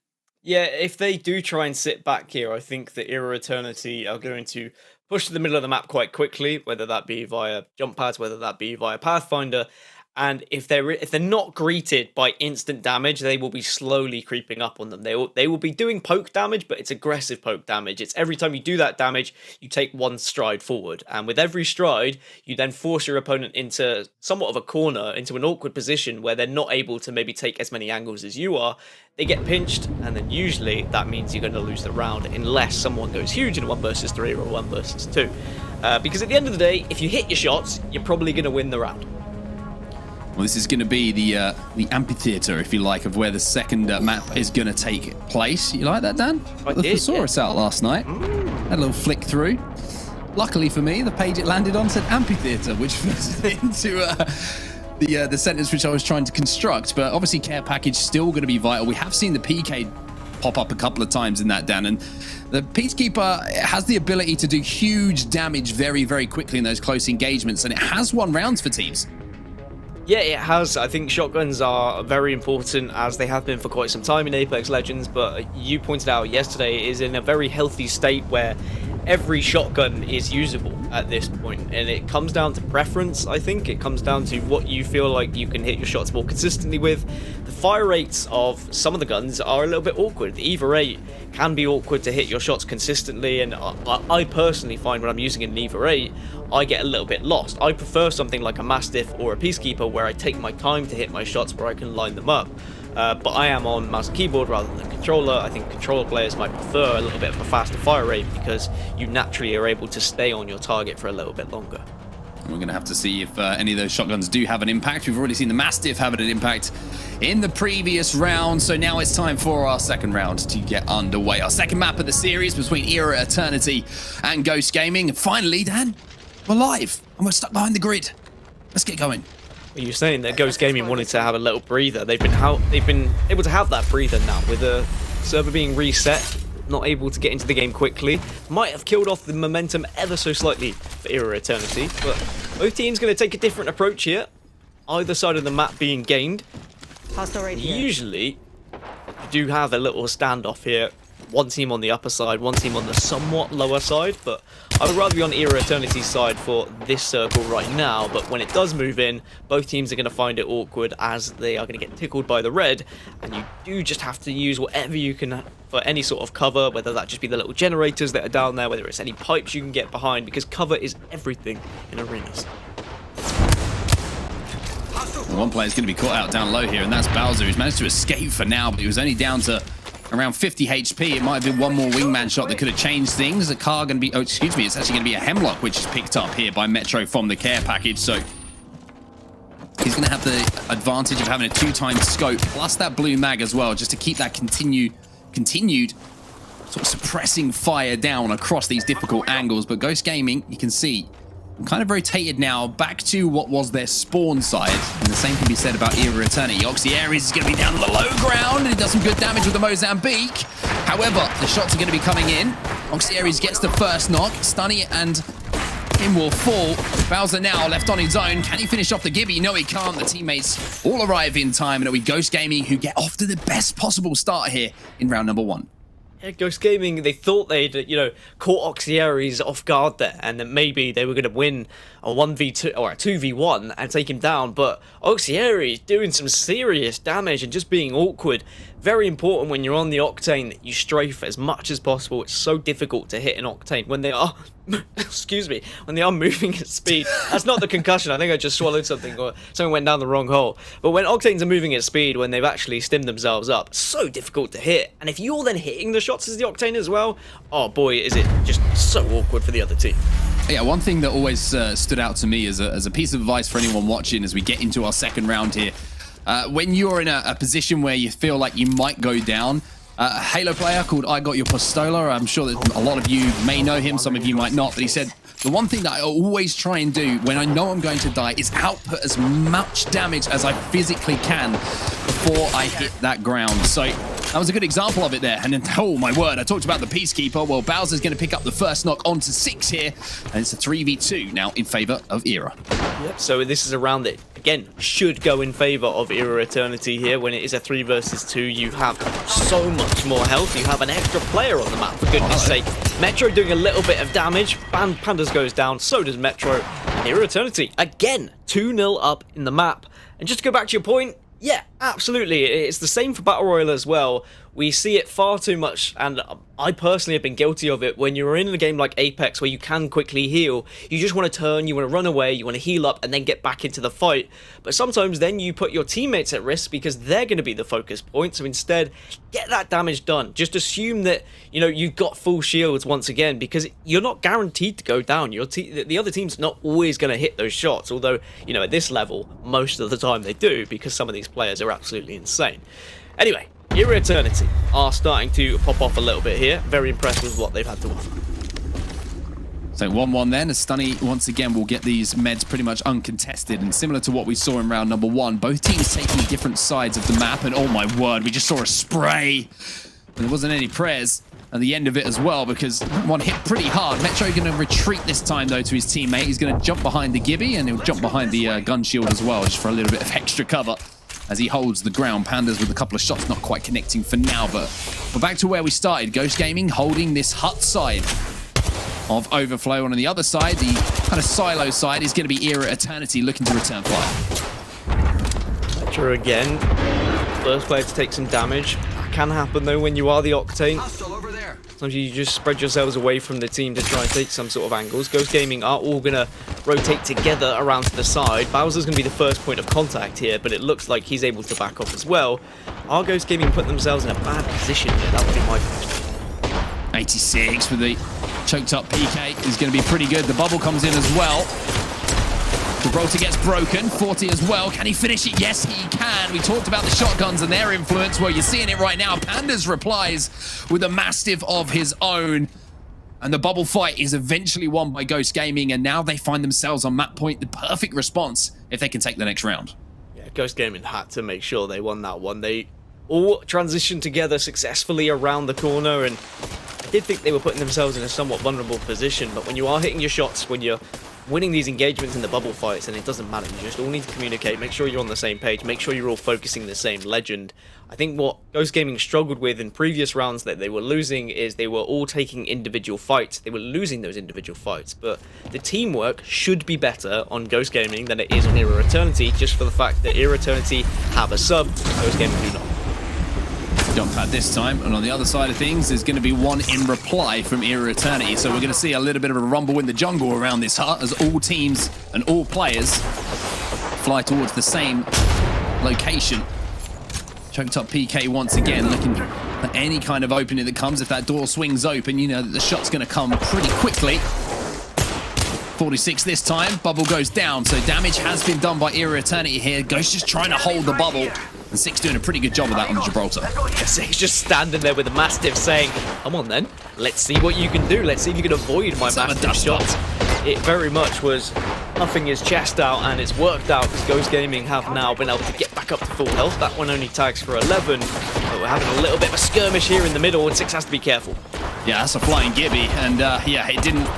Yeah, if they do try and sit back here, I think the Era Eternity are going to push to the middle of the map quite quickly, whether that be via jump pads, whether that be via Pathfinder. And if they're not greeted by instant damage, they will be slowly creeping up on them. They will be doing poke damage, but it's aggressive poke damage. It's every time you do that damage, you take one stride forward. And with every stride, you then force your opponent into somewhat of a corner, into an awkward position where they're not able to maybe take as many angles as you are. They get pinched, and then usually that means you're going to lose the round, unless someone goes huge in a 1 versus 3 or a 1 versus 2. Because at the end of the day, if you hit your shots, you're probably going to win the round. Well, this is going to be the amphitheater, if you like, of where the second map is going to take place. You like that, Dan? I the did, thesaurus out last night. Had a little flick through. Luckily for me, the page it landed on said amphitheater, which fits into the sentence which I was trying to construct. But obviously, care package still going to be vital. We have seen the PK pop up a couple of times in that, Dan, and the Peacekeeper has the ability to do huge damage very, very quickly in those close engagements, and it has won rounds for teams. Yeah, it has. I think shotguns are very important, as they have been for quite some time in Apex Legends, but you pointed out yesterday, it is in a very healthy state where every shotgun is usable at this point, and it comes down to preference. I think it comes down to what you feel like you can hit your shots more consistently with. The fire rates of some of the guns are a little bit awkward. The EVA 8 can be awkward to hit your shots consistently, and I personally find when I'm using an EVA 8, I get a little bit lost. I prefer something like a Mastiff or a Peacekeeper where I take my time to hit my shots, where I can line them up. But I am on mouse and keyboard rather than controller. I think controller players might prefer a little bit of a faster fire rate, because you naturally are able to stay on your target for a little bit longer. We're going to have to see if any of those shotguns do have an impact. We've already seen the Mastiff having an impact in the previous round. So now it's time for our second round to get underway. Our second map of the series between Era Eternity and Ghost Gaming. And finally, Dan, we're live and we're stuck behind the grid. Let's get going. Are you saying that Ghost Gaming wanted to have a little breather? They've been able to have that breather now with the server being reset. not able to get into the game quickly. Might have killed off the momentum ever so slightly for Era Eternity, but both teams going to take a different approach here. Either side of the map being gained. Usually, you do have a little standoff here. One team on the upper side, one team on the somewhat lower side, but I would rather be on Era Eternity's side for this circle right now. But when it does move in, both teams are going to find it awkward as they are going to get tickled by the red, and you do just have to use whatever you can for any sort of cover, whether that just be the little generators that are down there, whether it's any pipes you can get behind, because cover is everything in arenas. One player's going to be caught out down low here, and that's Bowswer, who's managed to escape for now, but he was only down to around 50 HP. It might have been one more wingman shot that could have changed things. The car going to be, oh, excuse me, it's actually going to be a Hemlock, which is picked up here by Metro from the care package. So he's going to have the advantage of having a 2-time scope, plus that blue mag as well, just to keep that continued sort of suppressing fire down across these difficult angles. But Ghost Gaming, you can see, kind of rotated now back to what was their spawn side, and the same can be said about Era Eternity. Oxyaries is going to be down on the low ground, and he does some good damage with the Mozambique. However, the shots are going to be coming in. Oxyaries gets the first knock. Stuhni and him will fall. Bowswer now left on his own. Can he finish off the Gibby? No, he can't. The teammates all arrive in time, and it'll be Ghost Gaming who get off to the best possible start here in round number 1. Yeah, Ghost Gaming, they thought they'd, caught Oxyaries off guard there, and that maybe they were going to win a 1v2 or a 2v1 and take him down, but Oxyaries doing some serious damage and just being awkward. Very important when you're on the Octane that you strafe as much as possible. It's so difficult to hit an Octane when they are, excuse me, when they are moving at speed. That's not the concussion. I think I just swallowed something or something went down the wrong hole. But when Octanes are moving at speed, when they've actually stimmed themselves up, so difficult to hit. And if you're then hitting the shots as the Octane as well, oh boy, is it just so awkward for the other team. Yeah, one thing that always stood out to me as a piece of advice for anyone watching as we get into our second round here, when you're in a position where you feel like you might go down, a Halo player called I Got Your Pistola, I'm sure that a lot of you may know him, some of you might not, but he said, the one thing that I always try and do when I know I'm going to die is output as much damage as I physically can before I hit that ground. So that was a good example of it there. And then, oh my word, I talked about the Peacekeeper. Well, Bowser's going to pick up the first knock onto 6 here, and it's a 3v2 now in favor of Era. Yep, so this is a round that, again, should go in favor of Era Eternity here. When it is a 3 versus 2, you have so much more health. You have an extra player on the map, for goodness sake. Metro doing a little bit of damage. Pandxrz goes down, so does Metro. And Era Eternity, again, 2-0 up in the map. And just to go back to your point, yeah, absolutely. It's the same for Battle Royale as well. We see it far too much, and I personally have been guilty of it. When you're in a game like Apex where you can quickly heal, you just want to turn, you want to run away, you want to heal up and then get back into the fight. But sometimes then you put your teammates at risk because they're going to be the focus point. So instead, get that damage done. Just assume that, you've got full shields once again, because you're not guaranteed to go down. The other team's not always going to hit those shots, although, at this level, most of the time they do, because some of these players are absolutely insane. Anyway, Era Eternity are starting to pop off a little bit here. Very impressed with what they've had to offer. So 1-1 then, as Stuhni once again will get these meds pretty much uncontested, and similar to what we saw in round number 1, both teams taking different sides of the map, and oh my word, we just saw a spray. And there wasn't any prayers at the end of it as well, because one hit pretty hard. Metro going to retreat this time though to his teammate. He's going to jump behind the Gibby, and he'll jump behind the gun shield as well, just for a little bit of extra cover as he holds the ground. Pandxrz with a couple of shots not quite connecting for now, but we're back to where we started. Ghost Gaming holding this hut side of Overflow, and on the other side, the kind of silo side, is going to be Era Eternity looking to return fire. Metro again, first player to take some damage. That can happen though when you are the Octane. Sometimes you just spread yourselves away from the team to try and take some sort of angles. Ghost Gaming are all going to rotate together around to the side. Bowser's going to be the first point of contact here, but it looks like he's able to back off as well. Are Ghost Gaming put themselves in a bad position here? That would be my question. 86 with the choked up PK is going to be pretty good. The bubble comes in as well. Gibraltar gets broken. 40 as well. Can he finish it? Yes, he can. We talked about the shotguns and their influence. Well, you're seeing it right now. Pandxrz replies with a Mastiff of his own. And the bubble fight is eventually won by Ghost Gaming. And now they find themselves on map point. The perfect response if they can take the next round. Yeah, Ghost Gaming had to make sure they won that one. They all transitioned together successfully around the corner, and did think they were putting themselves in a somewhat vulnerable position, but when you are hitting your shots, when you're winning these engagements in the bubble fights, and it doesn't matter, you just all need to communicate, make sure you're on the same page, make sure you're all focusing the same legend. I think what Ghost Gaming struggled with in previous rounds that they were losing is they were all taking individual fights. They were losing those individual fights, but the teamwork should be better on Ghost Gaming than it is on Era Eternity, just for the fact that Era Eternity have a sub, Ghost Gaming do not. Jump pad this time, and on the other side of things, there's going to be one in reply from Era Eternity. So we're going to see a little bit of a rumble in the jungle around this hut as all teams and all players fly towards the same location. Choked up PK once again, looking for any kind of opening that comes. If that door swings open, you know that the shot's going to come pretty quickly. 46 this time, bubble goes down, so damage has been done by Era Eternity here. Ghost just trying to hold the bubble, and Six doing a pretty good job of that on the Gibraltar. Six just standing there with a Mastiff saying, come on then, let's see what you can do, let's see if you can avoid my Mastiff shots. It very much was puffing his chest out, and it's worked out because Ghost Gaming have now been able to get back up to full health. That one only tags for 11, but we're having a little bit of a skirmish here in the middle, and Six has to be careful. Yeah, that's a flying Gibby, and yeah, it didn't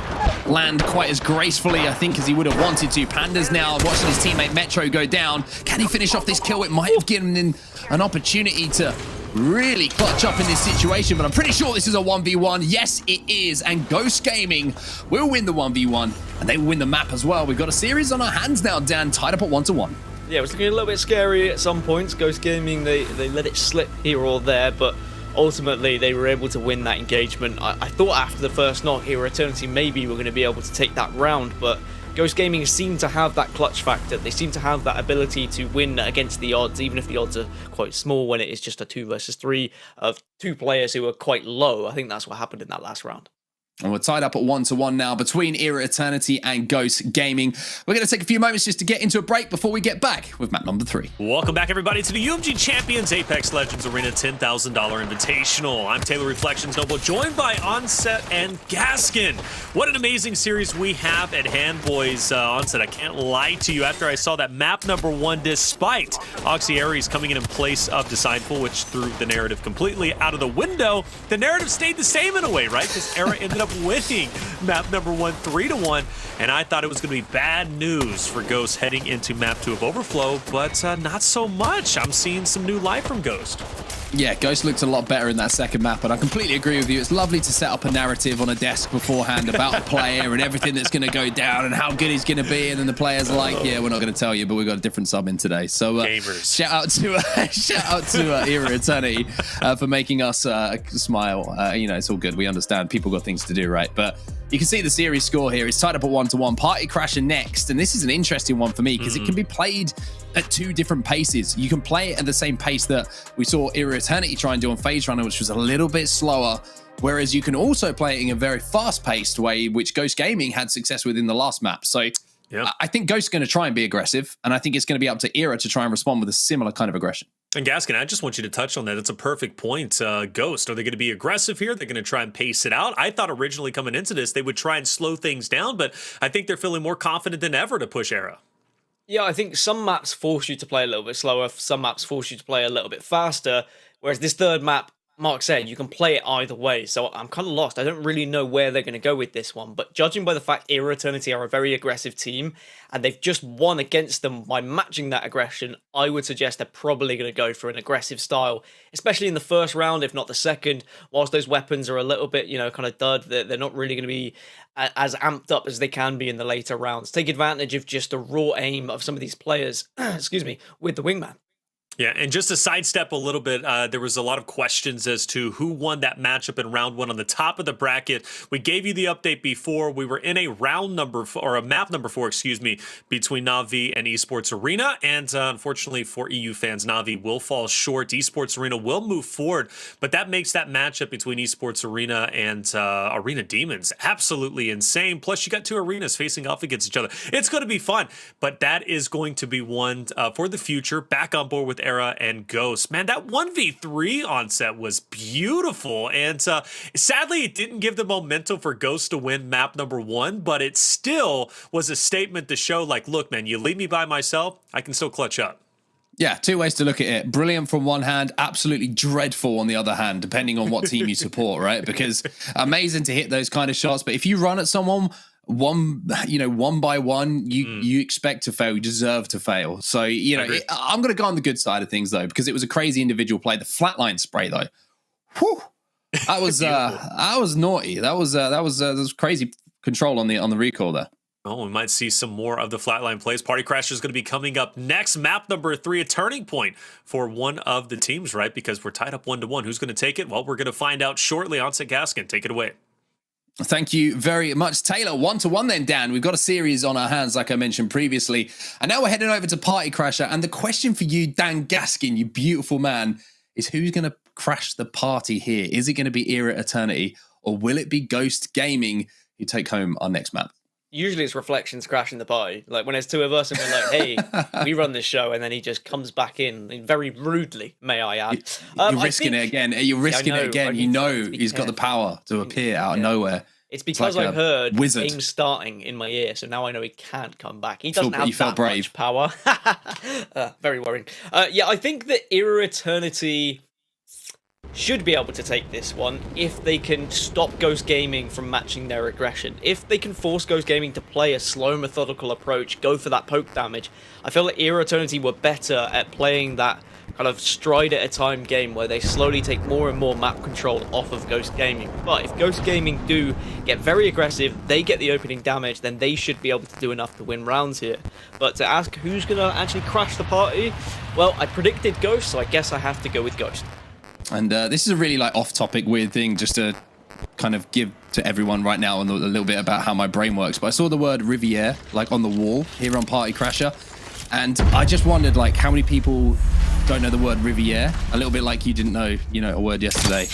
land quite as gracefully, I think, as he would have wanted to. Pandxrz now watching his teammate Metro go down. Can he finish off this kill? It might have given him an opportunity to really clutch up in this situation, but I'm pretty sure this is a 1v1. Yes, it is, and Ghost Gaming will win the 1v1, and they will win the map as well. We've got a series on our hands now, Dan, tied up at 1-1. Yeah, it was looking a little bit scary at some points. Ghost Gaming, they let it slip here or there, but ultimately they were able to win that engagement. I thought after the first knock, Era Eternity maybe were going to be able to take that round, but Ghost Gaming seem to have that clutch factor. They seem to have that ability to win against the odds, even if the odds are quite small when it is just a 2 versus 3 of two players who are quite low. I think that's what happened in that last round. And we're tied up at 1-1 now between Era Eternity and Ghost Gaming. We're going to take a few moments just to get into a break before we get back with map number 3. Welcome back, everybody, to the UMG Champions Apex Legends Arena $10,000 Invitational. I'm Taylor Reflections Noble, joined by Onset and Gaskin. What an amazing series we have at hand, boys. Onset, I can't lie to you. After I saw that map number 1, despite Oxy Aries coming in place of Dezignful, which threw the narrative completely out of the window, the narrative stayed the same in a way, right? Because Era ended up winning map number 1 3-1, and I thought it was going to be bad news for Ghost heading into map 2 of Overflow, but not so much. I'm seeing some new life from Ghost. Yeah, Ghost looked a lot better in that second map, and I completely agree with you. It's lovely to set up a narrative on a desk beforehand about a player and everything that's going to go down and how good he's going to be, and then the players are like, yeah, we're not going to tell you, but we've got a different sub in today. So shout out to Era Eternity for making us smile. You know, it's all good. We understand people got things to do, right? But you can see the series score here. It's tied up at 1-1. Party Crasher next, and this is an interesting one for me because it can be played at 2 different paces. You can play it at the same pace that we saw Era Eternity try and do on Phase Runner, which was a little bit slower, whereas you can also play it in a very fast-paced way, which Ghost Gaming had success with in the last map. So yep. I think Ghost's going to try and be aggressive, and I think it's going to be up to Era to try and respond with a similar kind of aggression. And Gaskin, I just want you to touch on that. It's a perfect point. Ghost, are they going to be aggressive here? They're going to try and pace it out. I thought originally coming into this, they would try and slow things down, but I think they're feeling more confident than ever to push Era. Yeah, I think some maps force you to play a little bit slower, some maps force you to play a little bit faster, whereas this third map, Mark said, you can play it either way, so I'm kind of lost. I don't really know where they're going to go with this one, but judging by the fact Era Eternity are a very aggressive team, and they've just won against them by matching that aggression, I would suggest they're probably going to go for an aggressive style, especially in the first round, if not the second, whilst those weapons are a little bit, you know, kind of dud, they're not really going to be as amped up as they can be in the later rounds. Take advantage of just the raw aim of some of these players, excuse me, with the wingman. Yeah, and just to sidestep a little bit, there was a lot of questions as to who won that matchup in round 1 on the top of the bracket. We gave you the update before. We were in a round number, or a map number 4, excuse me, between Na'Vi and Esports Arena, and unfortunately for EU fans, Na'Vi will fall short. Esports Arena will move forward, but that makes that matchup between Esports Arena and Arena Demons absolutely insane. Plus, you got 2 arenas facing off against each other. It's going to be fun, but that is going to be one for the future. Back on board with Era and Ghost. Man, that 1v3 onset was beautiful, and sadly it didn't give the momentum for Ghost to win map number 1, but it still was a statement to show, like, look, man, you leave me by myself, I can still clutch up. Yeah, two ways to look at it. Brilliant from one hand, absolutely dreadful on the other hand, depending on what team you support, right? Because amazing to hit those kind of shots, but if you run at someone one by one, you expect to fail, you deserve to fail. So, I'm going to go on the good side of things though, because it was a crazy individual play. The flatline spray though, whew, that was naughty. That was crazy control on the recoil there. Oh, we might see some more of the flatline plays. Partycrasher is going to be coming up next. Map number 3, a turning point for one of the teams, right? Because we're tied up 1-1. Who's going to take it? Well, we're going to find out shortly. Onset Gaskin, take it away. Thank you very much, Taylor. 1-1 then, Dan. We've got a series on our hands, like I mentioned previously. And now we're heading over to Partycrasher. And the question for you, Dan Gaskin, you beautiful man, is who's going to crash the party here? Is it going to be Era Eternity, or will it be Ghost Gaming who take home our next map? Usually it's Reflections crashing the party. Like when there's two of us and we're like, hey, we run this show, and then he just comes back in very rudely, may I add. You're risking it again. You're risking it again. You know he's got the power to appear out of nowhere. It's because like I heard wizard. game starting in my ear, so now I know he can't come back. He doesn't have that brave. much power. Very worrying. I think that Era Eternity should be able to take this one if they can stop Ghost Gaming from matching their aggression. If they can force Ghost Gaming to play a slow, methodical approach, go for that poke damage, I feel like Era Eternity were better at playing that kind of stride at a time game where they slowly take more and more map control off of Ghost Gaming. But if Ghost Gaming do get very aggressive, they get the opening damage, then they should be able to do enough to win rounds here. But to ask who's going to actually crash the party, well, I predicted Ghost, so I guess I have to go with Ghost. And this is a really off-topic weird thing just to kind of give to everyone right now a little bit about how my brain works. But I saw the word Riviere on the wall here on Partycrasher, and I just wondered how many people don't know the word Riviere. A little bit like you didn't know a word yesterday.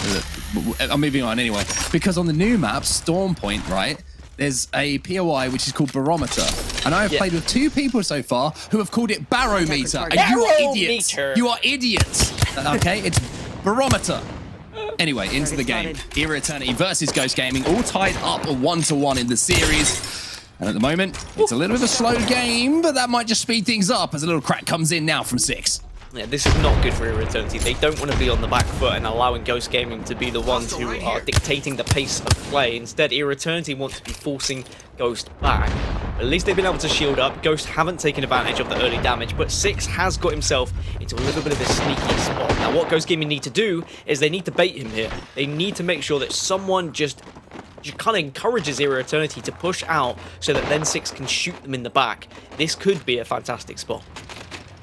I'm moving on anyway, because on the new map Storm Point, right, there's a POI which is called Barometer, and I have played with 2 people so far who have called it Barometer, and you are idiots. You are idiots. Okay, it's Barometer. Anyway, into the game. Era Eternity versus Ghost Gaming, all tied up 1-1 in the series. And at the moment, it's a little bit of a slow game, but that might just speed things up as a little crack comes in now from 6. Yeah, this is not good for Era Eternity. They don't want to be on the back foot and allowing Ghost Gaming to be the ones who are dictating the pace of play. Instead, Era Eternity want to be forcing Ghost back. At least they've been able to shield up. Ghost haven't taken advantage of the early damage, but 6 has got himself into a little bit of a sneaky spot. Now, what Ghost Gaming need to do is they need to bait him here. They need to make sure that someone just kind of encourages Era Eternity to push out so that then 6 can shoot them in the back. This could be a fantastic spot.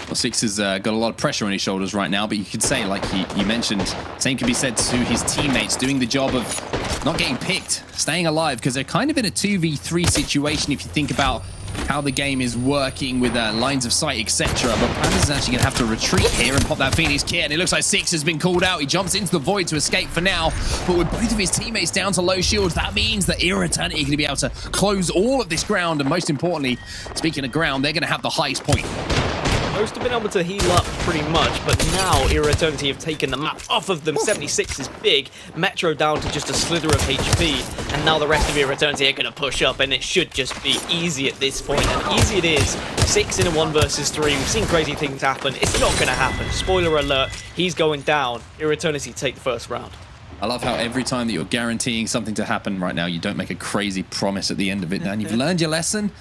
Well, 6 has got a lot of pressure on his shoulders right now, but you could say, like you mentioned, same can be said to his teammates, doing the job of not getting picked, staying alive, because they're kind of in a 2v3 situation if you think about how the game is working with lines of sight, etc. But Pandxrz is actually going to have to retreat here and pop that Phoenix kit, and it looks like 6 has been called out. He jumps into the void to escape for now, but with both of his teammates down to low shields, that means that Era Eternity are going to be able to close all of this ground, and most importantly, speaking of ground, they're going to have the highest point. Ghost have been able to heal up pretty much, but now Era Eternity have taken the map off of them. 76 is big, Metro down to just a slither of HP, and now the rest of Era Eternity are going to push up, and it should just be easy at this point, and easy it is. 6 in a 1 versus 3, we've seen crazy things happen. It's not going to happen. Spoiler alert, he's going down. Era Eternity take the first round. I love how every time that you're guaranteeing something to happen right now, you don't make a crazy promise at the end of it. Now, you've learned your lesson.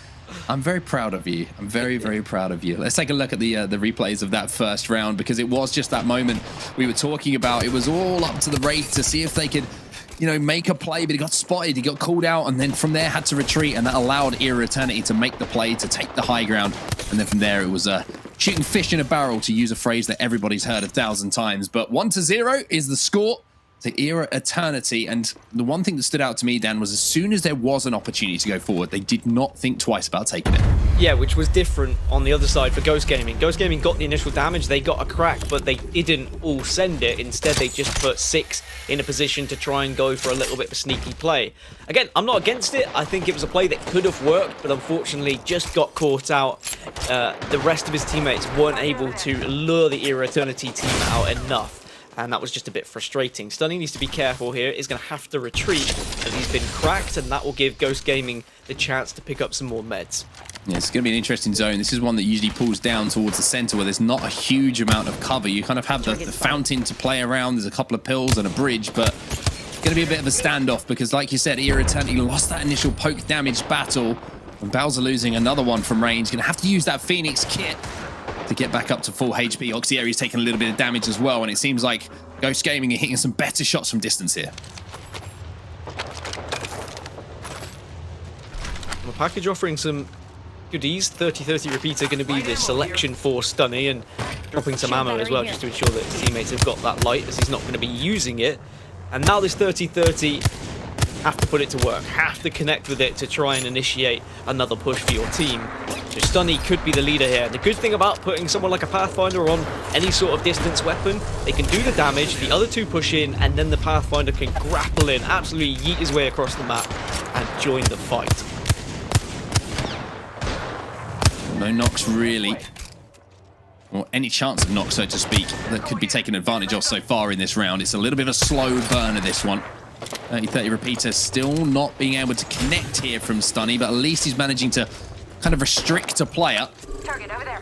I'm very proud of you. I'm very, very proud of you. Let's take a look at the replays of that first round, because it was just that moment we were talking about. It was all up to the Wraith to see if they could, make a play, but he got spotted, he got called out, and then from there had to retreat, and that allowed Era Eternity to make the play, to take the high ground. And then from there, it was shooting fish in a barrel, to use a phrase that everybody's heard 1,000 times. But 1-0 is the score to Era Eternity. And the one thing that stood out to me, Dan, was as soon as there was an opportunity to go forward, they did not think twice about taking it. Yeah, which was different on the other side for Ghost Gaming. Ghost Gaming got the initial damage, they got a crack, but they didn't all send it. Instead, they just put 6 in a position to try and go for a little bit of a sneaky play. Again, I'm not against it. I think it was a play that could have worked, but unfortunately just got caught out. The rest of his teammates weren't able to lure the Era Eternity team out enough. And that was just a bit frustrating. Stuhni needs to be careful here. He's going to have to retreat as he's been cracked, and that will give Ghost Gaming the chance to pick up some more meds. Yeah, it's going to be an interesting zone. This is one that usually pulls down towards the center where there's not a huge amount of cover. You kind of have the fountain to play around. There's a couple of pills and a bridge, but it's going to be a bit of a standoff because, like you said, Era Eternity lost that initial poke damage battle. And Bowswer losing another one from range. Going to have to use that Phoenix kit to get back up to full HP. Oxyeri's taking a little bit of damage as well, and it seems like Ghost Gaming are hitting some better shots from distance here. Well, package offering some goodies. 30-30 repeater going to be the selection for Stuhni, and dropping some ammo as well just to ensure that his teammates have got that light, as he's not going to be using it. And now this 30-30, have to put it to work, have to connect with it to try and initiate another push for your team. So Stuhni could be the leader here. The good thing about putting someone like a Pathfinder on any sort of distance weapon, they can do the damage, the other two push in, and then the Pathfinder can grapple in, absolutely yeet his way across the map and join the fight. No knocks really, or any chance of knock, so to speak, that could be taken advantage of so far in this round. It's a little bit of a slow burner, this one. 30-30 repeater still not being able to connect here from Stuhni, but at least he's managing to kind of restrict a player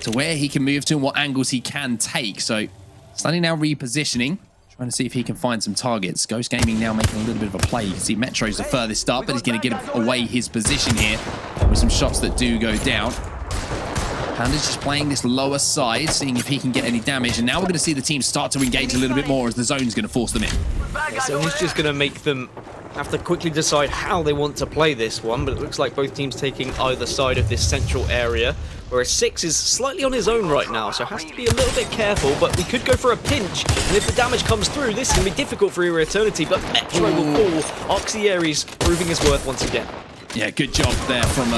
to where he can move to and what angles he can take. So Stuhni now repositioning, trying to see if he can find some targets. Ghost Gaming now making a little bit of a play. You can see Metro's the furthest up, but he's going to get away his position here with some shots that do go down. Pandxrz just playing this lower side, seeing if he can get any damage. And now we're going to see the team start to engage a little bit more as the zone's going to force them in. Yeah, so he's just going to make them have to quickly decide how they want to play this one. But it looks like both teams taking either side of this central area, whereas Six is slightly on his own right now, so has to be a little bit careful. But we could go for a pinch, and if the damage comes through, this can be difficult for Era Eternity. But Metro will fall. Oxyeri's proving his worth once again. Yeah, good job there from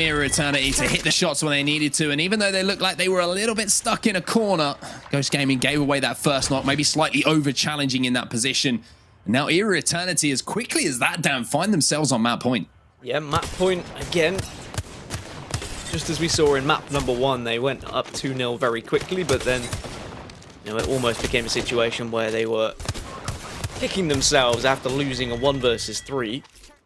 Era Eternity to hit the shots when they needed to. And even though they looked like they were a little bit stuck in a corner, Ghost Gaming gave away that first knock, maybe slightly over challenging in that position. And now Era Eternity, as quickly as that down, find themselves on map point. Yeah, map point again. Just as we saw in map number 1, they went up 2-0 very quickly, but then, you know, it almost became a situation where they were kicking themselves after losing a 1 versus 3.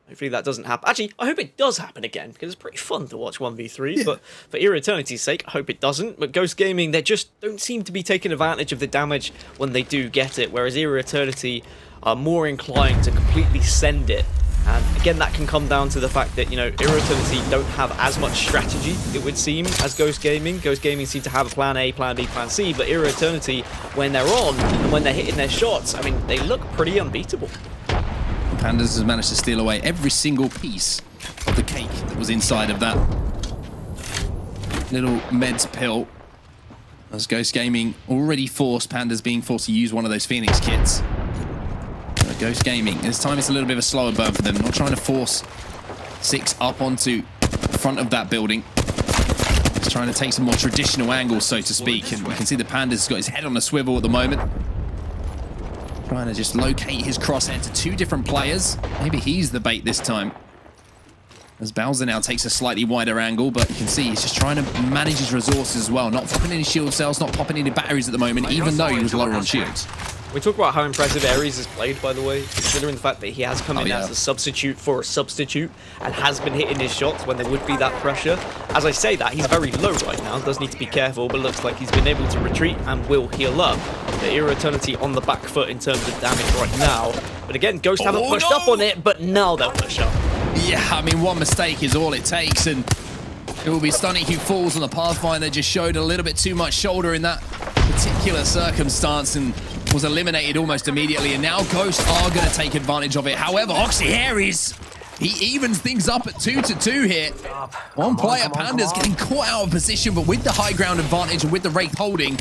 Hopefully that doesn't happen. Actually, I hope it does happen again, because it's pretty fun to watch 1v3. Yeah. But for Era Eternity's sake, I hope it doesn't. But Ghost Gaming, they just don't seem to be taking advantage of the damage when they do get it, whereas Era Eternity are more inclined to completely send it. And again, that can come down to the fact that, you know, Era Eternity don't have as much strategy, it would seem, as Ghost Gaming. Ghost Gaming seem to have a plan A, plan B, plan C, but Era Eternity, when they're on and when they're hitting their shots, I mean, they look pretty unbeatable. Pandxrz has managed to steal away every single piece of the cake that was inside of that little meds pill. As Ghost Gaming already forced Pandxrz being forced to use one of those Phoenix kits. Ghost Gaming, this time it's a little bit of a slower burn for them. Not trying to force Six up onto the front of that building. Just trying to take some more traditional angles, so to speak. And you can see the Pandxrz has got his head on a swivel at the moment. Trying to just locate his crosshair to 2 different players. Maybe he's the bait this time. As Bowswer now takes a slightly wider angle, but you can see he's just trying to manage his resources as well. Not popping any shield cells, not popping any batteries at the moment, even though he was lower on shields. We talk about how impressive Ares has played, by the way, considering the fact that he has come in as a substitute for a substitute and has been hitting his shots when there would be that pressure. As I say that, he's very low right now, does need to be careful, but looks like he's been able to retreat and will heal up. The Era Eternity on the back foot in terms of damage right now. But again, Ghost haven't pushed up on it, but now they'll push up. Yeah, I mean, one mistake is all it takes, and it will be Stuhni who falls on the Pathfinder. Just showed a little bit too much shoulder in that particular circumstance and was eliminated almost immediately, and now Ghost are going to take advantage of it. However, Oxyeri's, he evens things up at 2-2 here. One player, Pandxrz, getting caught out of position, but with the high ground advantage and with the Wraith holding,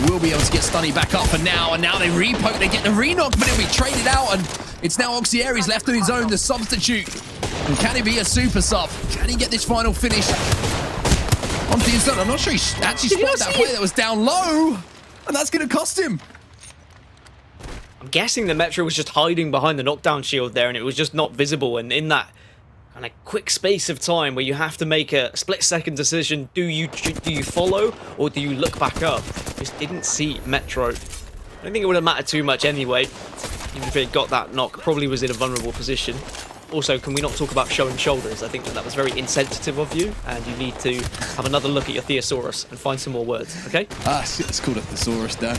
we'll be able to get Stuhni back up for now. And now they repoke, they get the re-knock, but it'll be traded out, and it's now Oxyeri's left on his own, the substitute. And can he be a super sub? Can he get this final finish onto the inside? I'm not sure he actually spotted that player that was down low, and that's going to cost him. I'm guessing the Metro was just hiding behind the knockdown shield there, and it was just not visible. And in that kind of quick space of time where you have to make a split-second decision, do you follow or do you look back up? Just didn't see Metro. I don't think it would have mattered too much anyway. Even if he got that knock, probably was in a vulnerable position. Also, can we not talk about showing shoulders? I think that was very insensitive of you, and you need to have another look at your thesaurus and find some more words, okay? It's called a thesaurus, Dan.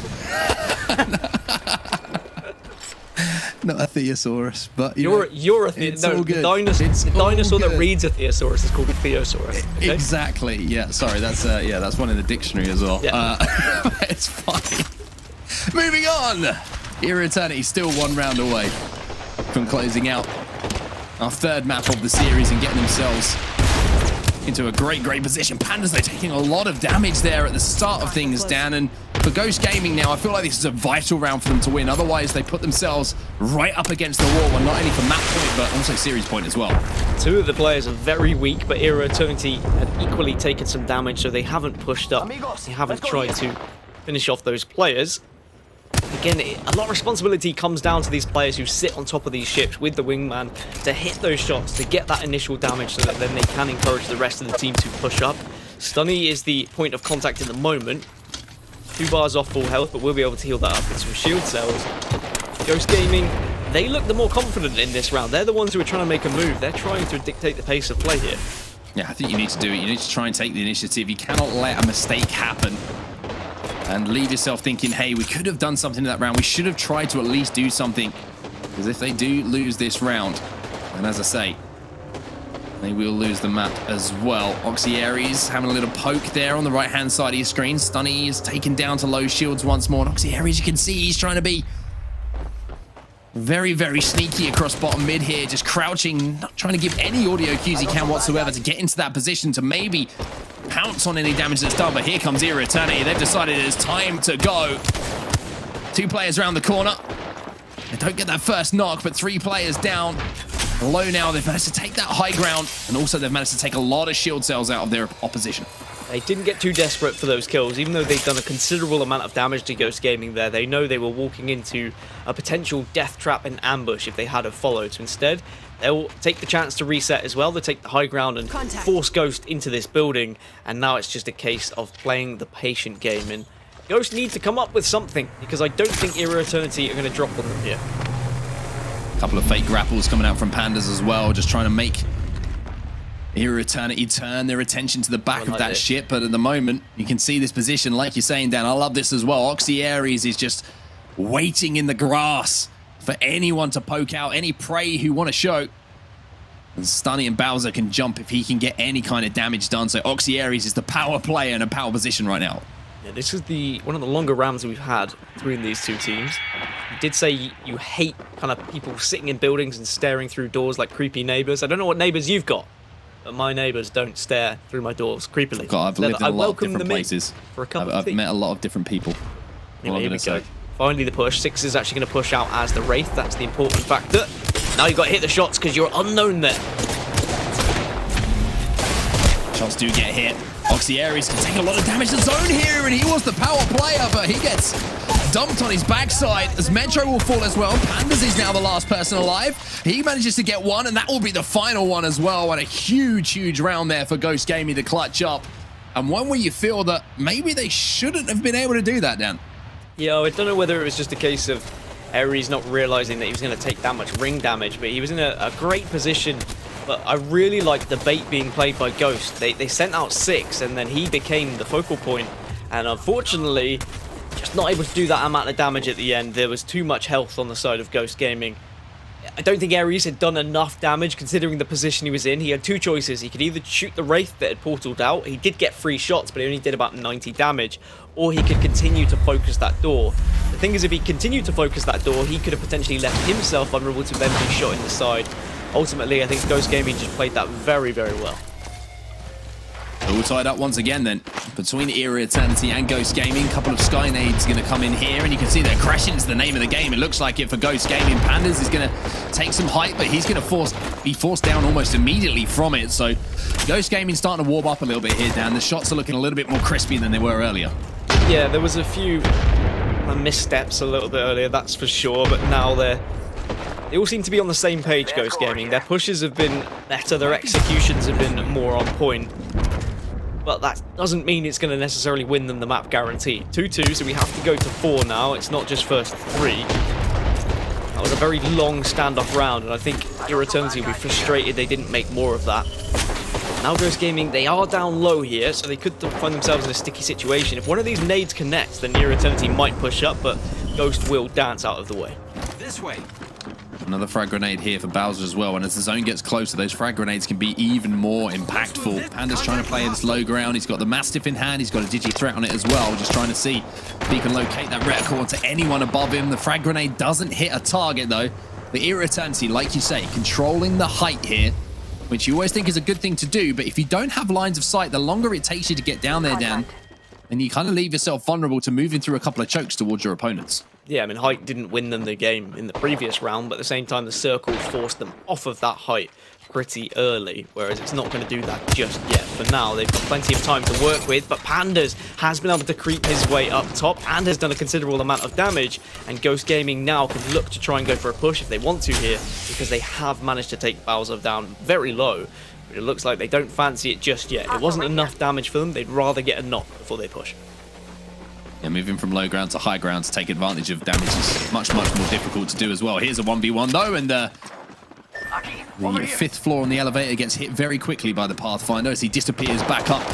Not a thesaurus, but you're a the dinosaur that reads a thesaurus is called a theosaurus. Okay? Exactly. Yeah. Sorry. That's one in the dictionary as well. Yeah. It's fine. Moving on. Era Eternity still 1 round away from closing out our 3rd map of the series and getting themselves into a great position. Pandxrz, they're taking a lot of damage there at the start of things, Dan, and for Ghost Gaming now, I feel like this is a vital round for them to win. Otherwise, they put themselves right up against the wall, and not only for map point, but also series point as well. 2 of the players are very weak, but Era Eternity have equally taken some damage, so they haven't pushed up. They haven't tried to finish off those players. Again, a lot of responsibility comes down to these players who sit on top of these ships with the wingman to hit those shots, to get that initial damage so that then they can encourage the rest of the team to push up. Stuhni is the point of contact at the moment. 2 bars off full health, but we'll be able to heal that up with some shield cells. Ghost Gaming, they look the more confident in this round. They're the ones who are trying to make a move. They're trying to dictate the pace of play here. Yeah, I think you need to do it. You need to try and take the initiative. You cannot let a mistake happen and leave yourself thinking, hey, we could have done something in that round. We should have tried to at least do something. Because if they do lose this round, and as I say, they will lose the map as well. Oxyaries having a little poke there on the right-hand side of your screen. Stuhni is taken down to low shields once more. And Oxyaries, you can see he's trying to be very sneaky across bottom mid here, just crouching, not trying to give any audio cues he can whatsoever to get into that position to maybe pounce on any damage that's done. But here comes Era Eternity. They've decided it's time to go. 2 players around the corner. They don't get that first knock, but 3 players down. Low now, they've managed to take that high ground, and also they've managed to take a lot of shield cells out of their opposition. They didn't get too desperate for those kills, even though they've done a considerable amount of damage to Ghost Gaming there. They know they were walking into a potential death trap and ambush if they had have followed. So instead, they'll take the chance to reset as well. They'll take the high ground and force Ghost into this building. And now it's just a case of playing the patient game. And Ghost need to come up with something, because I don't think Era Eternity are going to drop on them here. A couple of fake grapples coming out from Pandxrz as well, just trying to make Era Eternity turn their attention to the back of that ship. But at the moment, you can see this position, like you're saying, Dan, I love this as well. Oxyaries is just waiting in the grass for anyone to poke out, any prey who want to show. And Stuhni and Bowswer can jump if he can get any kind of damage done. So Oxyaries is the power player in a power position right now. Yeah, this is one of the longer rounds we've had between these 2 teams. You did say you hate kind of people sitting in buildings and staring through doors like creepy neighbors. I don't know what neighbors you've got, but my neighbors don't stare through my doors creepily. God, I've lived in a lot of different places. For a couple I've met a lot of different people. Anyway, here we go. Finally the push. 6 is actually going to push out as the Wraith. That's the important factor. Now you've got to hit the shots because you're unknown there. Shots do get hit. Oxyaries can take a lot of damage to zone here, and he was the power player, but he gets dumped on his backside as Metro will fall as well. Pandxrz is now the last person alive. He manages to get 1, and that will be the final one as well. And a huge round there for Ghost Gaming to clutch up. And one where you feel that maybe they shouldn't have been able to do that, Dan. Yeah, I don't know whether it was just a case of Ares not realizing that he was going to take that much ring damage, but he was in a great position. But I really like the bait being played by Ghost. They sent out 6, and then he became the focal point. And unfortunately, just not able to do that amount of damage at the end. There was too much health on the side of Ghost Gaming. I don't think Ares had done enough damage considering the position he was in. He had 2 choices. He could either shoot the Wraith that had portaled out. He did get 3 shots, but he only did about 90 damage. Or he could continue to focus that door. The thing is, if he continued to focus that door, he could have potentially left himself vulnerable to then be shot in the side. Ultimately, I think Ghost Gaming just played that very well. All tied up once again then between Era Eternity and Ghost Gaming. A couple of Skynades going to come in here, and you can see they're crashing into the name of the game. It looks like it for Ghost Gaming. Pandxrz is going to take some height, but he's going to be forced down almost immediately from it. So Ghost Gaming starting to warm up a little bit here, Dan. The shots are looking a little bit more crispy than they were earlier. Yeah, there was a few missteps a little bit earlier, that's for sure, but now they all seem to be on the same page, Ghost Gaming. Their pushes have been better, their executions have been more on point. But that doesn't mean it's going to necessarily win them the map guaranteed. 2-2, so we have to go to 4 now. It's not just first 3. That was a very long standoff round, and I think Era Eternity will be frustrated they didn't make more of that. Now Ghost Gaming, they are down low here, so they could find themselves in a sticky situation. If one of these nades connects, then Era Eternity might push up, but Ghost will dance out of the way. This way. Another frag grenade here for Bowswer as well, and as the zone gets closer, those frag grenades can be even more impactful. Pandxrz trying to play this low ground. He's got the Mastiff in hand. He's got a Digi threat on it as well, just trying to see if he can locate that reticle to anyone above him. The frag grenade doesn't hit a target, though. The Era Eternity, like you say, controlling the height here, which you always think is a good thing to do, but if you don't have lines of sight, the longer it takes you to get down there, Dan, then you kind of leave yourself vulnerable to moving through a couple of chokes towards your opponents. Yeah, I mean, height didn't win them the game in the previous round, but at the same time, the circle forced them off of that height pretty early, whereas it's not going to do that just yet. For now, they've got plenty of time to work with, but Pandxrz has been able to creep his way up top and has done a considerable amount of damage, and Ghost Gaming now can look to try and go for a push if they want to here, because they have managed to take Bowswer down very low. But it looks like they don't fancy it just yet. It wasn't enough damage for them. They'd rather get a knock before they push. Yeah, moving from low ground to high ground to take advantage of damage is much, much more difficult to do as well. Here's a 1v1 though, and the fifth floor on the elevator gets hit very quickly by the Pathfinder as he disappears back up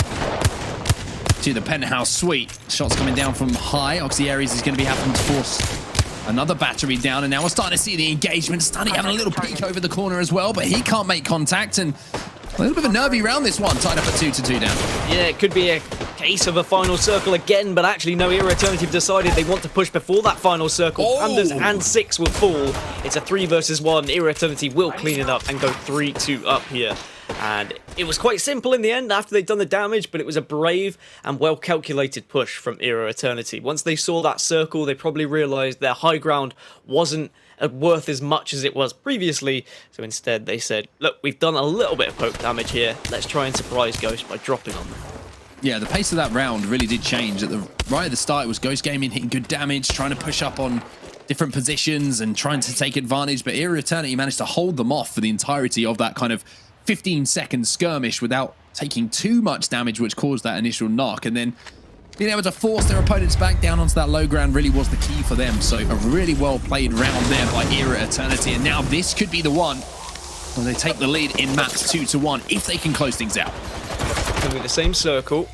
to the penthouse suite. Shots coming down from high. Oxyaries is going to be having to force another battery down, and now we're starting to see the engagement. Stuhni having a little peek over the corner as well, but he can't make contact, and a little bit of a nervy round this one, tied up at 2-2 down. Yeah, it could be a case of a final circle again, but actually no, Era Eternity have decided they want to push before that final circle. Pandxrz and 6 will fall. It's a 3 versus 1. Era Eternity will clean it up and go 3-2 up here. And it was quite simple in the end after they'd done the damage, but it was a brave and well-calculated push from Era Eternity. Once they saw that circle, they probably realised their high ground wasn't worth as much as it was previously, so instead they said, look, we've done a little bit of poke damage here, let's try and surprise Ghost by dropping on them. Yeah, the pace of that round really did change. Right at the start, it was Ghost Gaming hitting good damage, trying to push up on different positions and trying to take advantage, but Era Eternity managed to hold them off for the entirety of that kind of 15-second skirmish without taking too much damage, which caused that initial knock, and then being able to force their opponents back down onto that low ground really was the key for them. So a really well played round there by Era Eternity, and now this could be the one where they take the lead in maps 2-1 if they can close things out. It's going to be the same circle.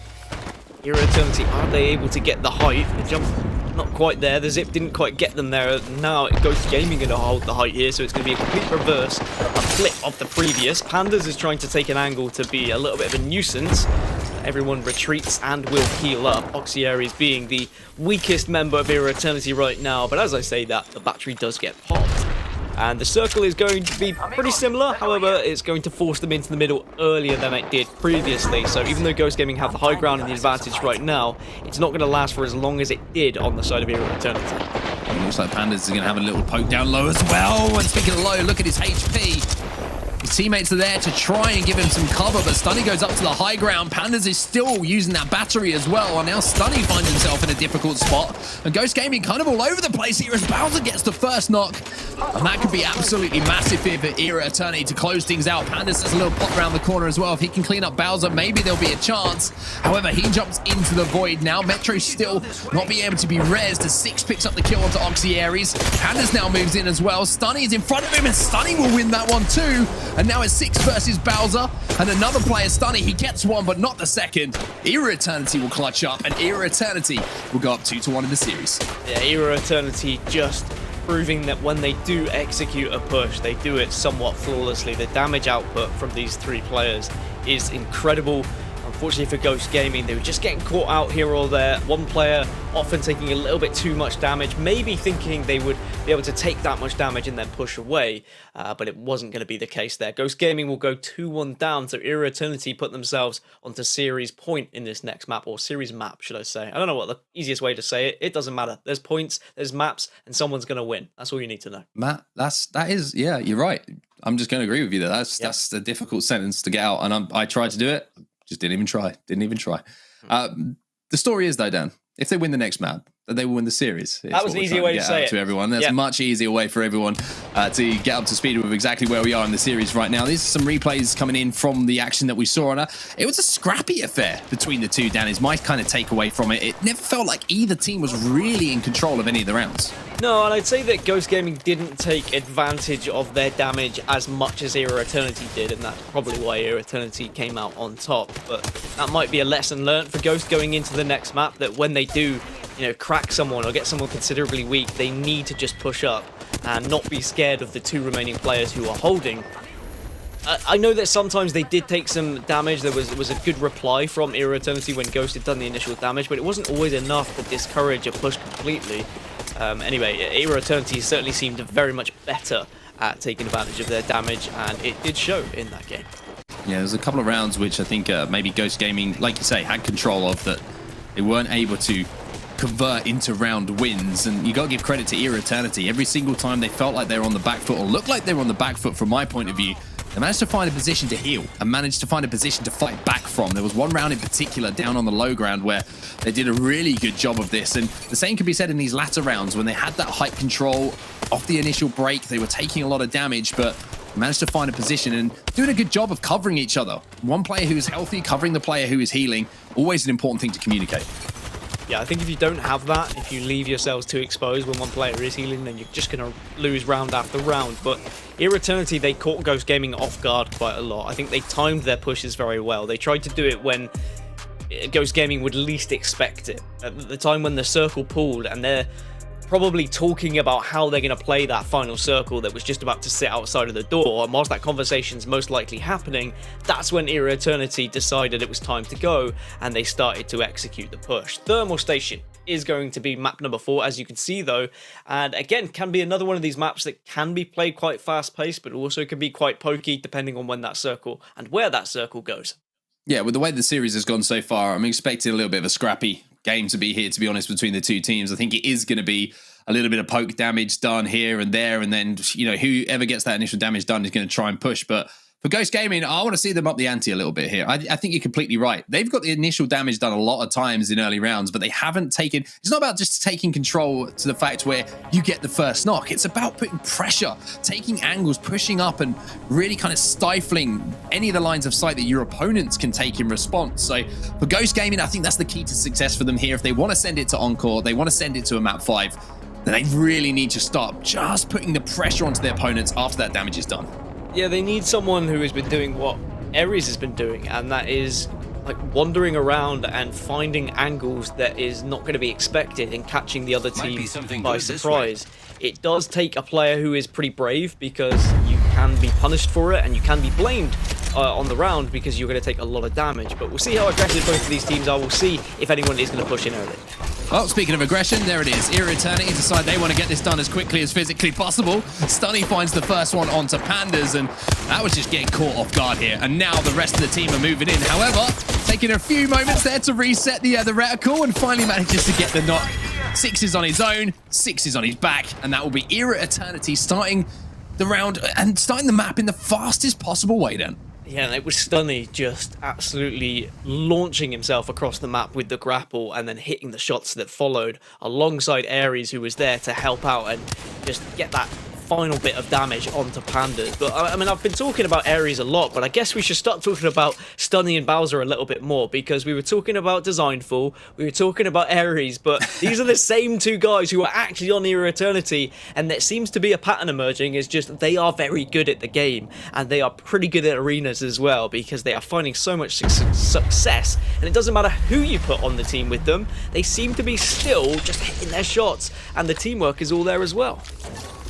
Era Eternity, are they able to get the height? The jump, not quite there. The zip didn't quite get them there. Now Ghost Gaming going to hold the height here, so it's going to be a complete reverse, a flip of the previous. Pandxrz is trying to take an angle to be a little bit of a nuisance. Everyone retreats and will heal up. Oxyaries being the weakest member of Era Eternity right now, but as I say that, the battery does get popped. And the circle is going to be pretty similar, however, it's going to force them into the middle earlier than it did previously. So even though Ghost Gaming have the high ground and the advantage right now, it's not going to last for as long as it did on the side of Era Eternity. It looks like Pandxrz is going to have a little poke down low as well. And speaking of low, look at his HP. His teammates are there to try and give him some cover, but Stuhni goes up to the high ground. Pandxrz is still using that battery as well, and now Stuhni finds himself in a difficult spot. And Ghost Gaming kind of all over the place here as Bowswer gets the first knock. And that could be absolutely massive here for Era Eternity to close things out. Pandxrz has a little pop around the corner as well. If he can clean up Bowswer, maybe there'll be a chance. However, he jumps into the void now. Metro still not being able to be rezzed as 6 picks up the kill onto Oxyaries. Pandxrz now moves in as well. Stuhni is in front of him, and Stuhni will win that one too. And now it's 6 versus Bowswer, and another player, Stuhni, he gets one, but not the second. Era Eternity will clutch up, and Era Eternity will go up 2-1 in the series. Yeah, Era Eternity just proving that when they do execute a push, they do it somewhat flawlessly. The damage output from these 3 players is incredible. Unfortunately for Ghost Gaming, they were just getting caught out here or there. One player often taking a little bit too much damage, maybe thinking they would be able to take that much damage and then push away, but it wasn't going to be the case there. Ghost Gaming will go 2-1 down, so Era Eternity put themselves onto series point in this next map, or series map, should I say. I don't know what the easiest way to say it. It doesn't matter. There's points, there's maps, and someone's going to win. That's all you need to know. Matt, that is, yeah, you're right. I'm just going to agree with you there. That's a difficult sentence to get out, and I tried to do it. Just didn't even try. The story is, though, Dan, if they win the next map, that they will win the series. That was an easier way to say it to everyone. That's a much easier way for everyone to get up to speed with exactly where we are in the series right now. These are some replays coming in from the action that we saw. And it was a scrappy affair between the two, Dan, is my kind of takeaway from it. It never felt like either team was really in control of any of the rounds. No, and I'd say that Ghost Gaming didn't take advantage of their damage as much as Era Eternity did, and that's probably why Era Eternity came out on top. But that might be a lesson learned for Ghost going into the next map, that when they do, you know, crack someone or get someone considerably weak, they need to just push up and not be scared of the two remaining players who are holding. I know that sometimes they did take some damage. There was a good reply from Era Eternity when Ghost had done the initial damage, but it wasn't always enough to discourage a push completely. Anyway, Era Eternity certainly seemed very much better at taking advantage of their damage, and it did show in that game. Yeah, there's a couple of rounds which I think maybe Ghost Gaming, like you say, had control of, that they weren't able to convert into round wins. And you got to give credit to Era Eternity. Every single time they felt like they were on the back foot, or looked like they were on the back foot from my point of view, they managed to find a position to heal and managed to find a position to fight back from. There was one round in particular down on the low ground where they did a really good job of this. And the same could be said in these latter rounds when they had that height control off the initial break. They were taking a lot of damage, but managed to find a position and doing a good job of covering each other. One player who is healthy covering the player who is healing, always an important thing to communicate. Yeah, I think if you don't have that, if you leave yourselves too exposed when one player is healing, then you're just going to lose round after round. But Era Eternity, they caught Ghost Gaming off guard quite a lot. I think they timed their pushes very well. They tried to do it when Ghost Gaming would least expect it. At the time when the circle pulled, and they're probably talking about how they're going to play that final circle that was just about to sit outside of the door, and whilst that conversation's most likely happening, that's when Era Eternity decided it was time to go, and they started to execute the push. Thermal Station is going to be map number 4, as you can see though, and again, can be another one of these maps that can be played quite fast-paced, but also can be quite pokey depending on when that circle and where that circle goes. Yeah, with the way the series has gone so far, I'm expecting a little bit of a scrappy game to be here, to be honest, between the two teams. I think it is going to be a little bit of poke damage done here and there, and then, you know, whoever gets that initial damage done is going to try and push. But for Ghost Gaming, I want to see them up the ante a little bit here. I think you're completely right. They've got the initial damage done a lot of times in early rounds, but they haven't taken... It's not about just taking control to the fact where you get the first knock. It's about putting pressure, taking angles, pushing up, and really kind of stifling any of the lines of sight that your opponents can take in response. So for Ghost Gaming, I think that's the key to success for them here. If they want to send it to Encore, they want to send it to a map 5, then they really need to start just putting the pressure onto their opponents after that damage is done. Yeah, they need someone who has been doing what Ares has been doing, and that is like wandering around and finding angles that is not going to be expected and catching the other team by surprise. It does take a player who is pretty brave, because you can be punished for it and you can be blamed on the round because you're going to take a lot of damage. But we'll see how aggressive both of these teams are. We'll see if anyone is going to push in early. Well, speaking of aggression, there it is. Era Eternity decide they want to get this done as quickly as physically possible. Stuhni finds the first one onto Pandxrz, and that was just getting caught off guard here. And now the rest of the team are moving in. However, taking a few moments there to reset the reticle, and finally manages to get the knock. 6 is on his own, 6 is on his back, and that will be Era Eternity starting the round and starting the map in the fastest possible way then. Yeah, and it was Stuhni just absolutely launching himself across the map with the grapple and then hitting the shots that followed alongside Ares, who was there to help out and just get that final bit of damage onto Pandxrz. But I mean, I've been talking about Ares a lot, but I guess we should start talking about Stuhni and Bowswer a little bit more, because we were talking about Dezignful, we were talking about Ares, but these are the same two guys who are actually on Era Eternity, and there seems to be a pattern emerging. Is just they are very good at the game, and they are pretty good at arenas as well, because they are finding so much success, and it doesn't matter who you put on the team with them, they seem to be still just hitting their shots, and the teamwork is all there as well.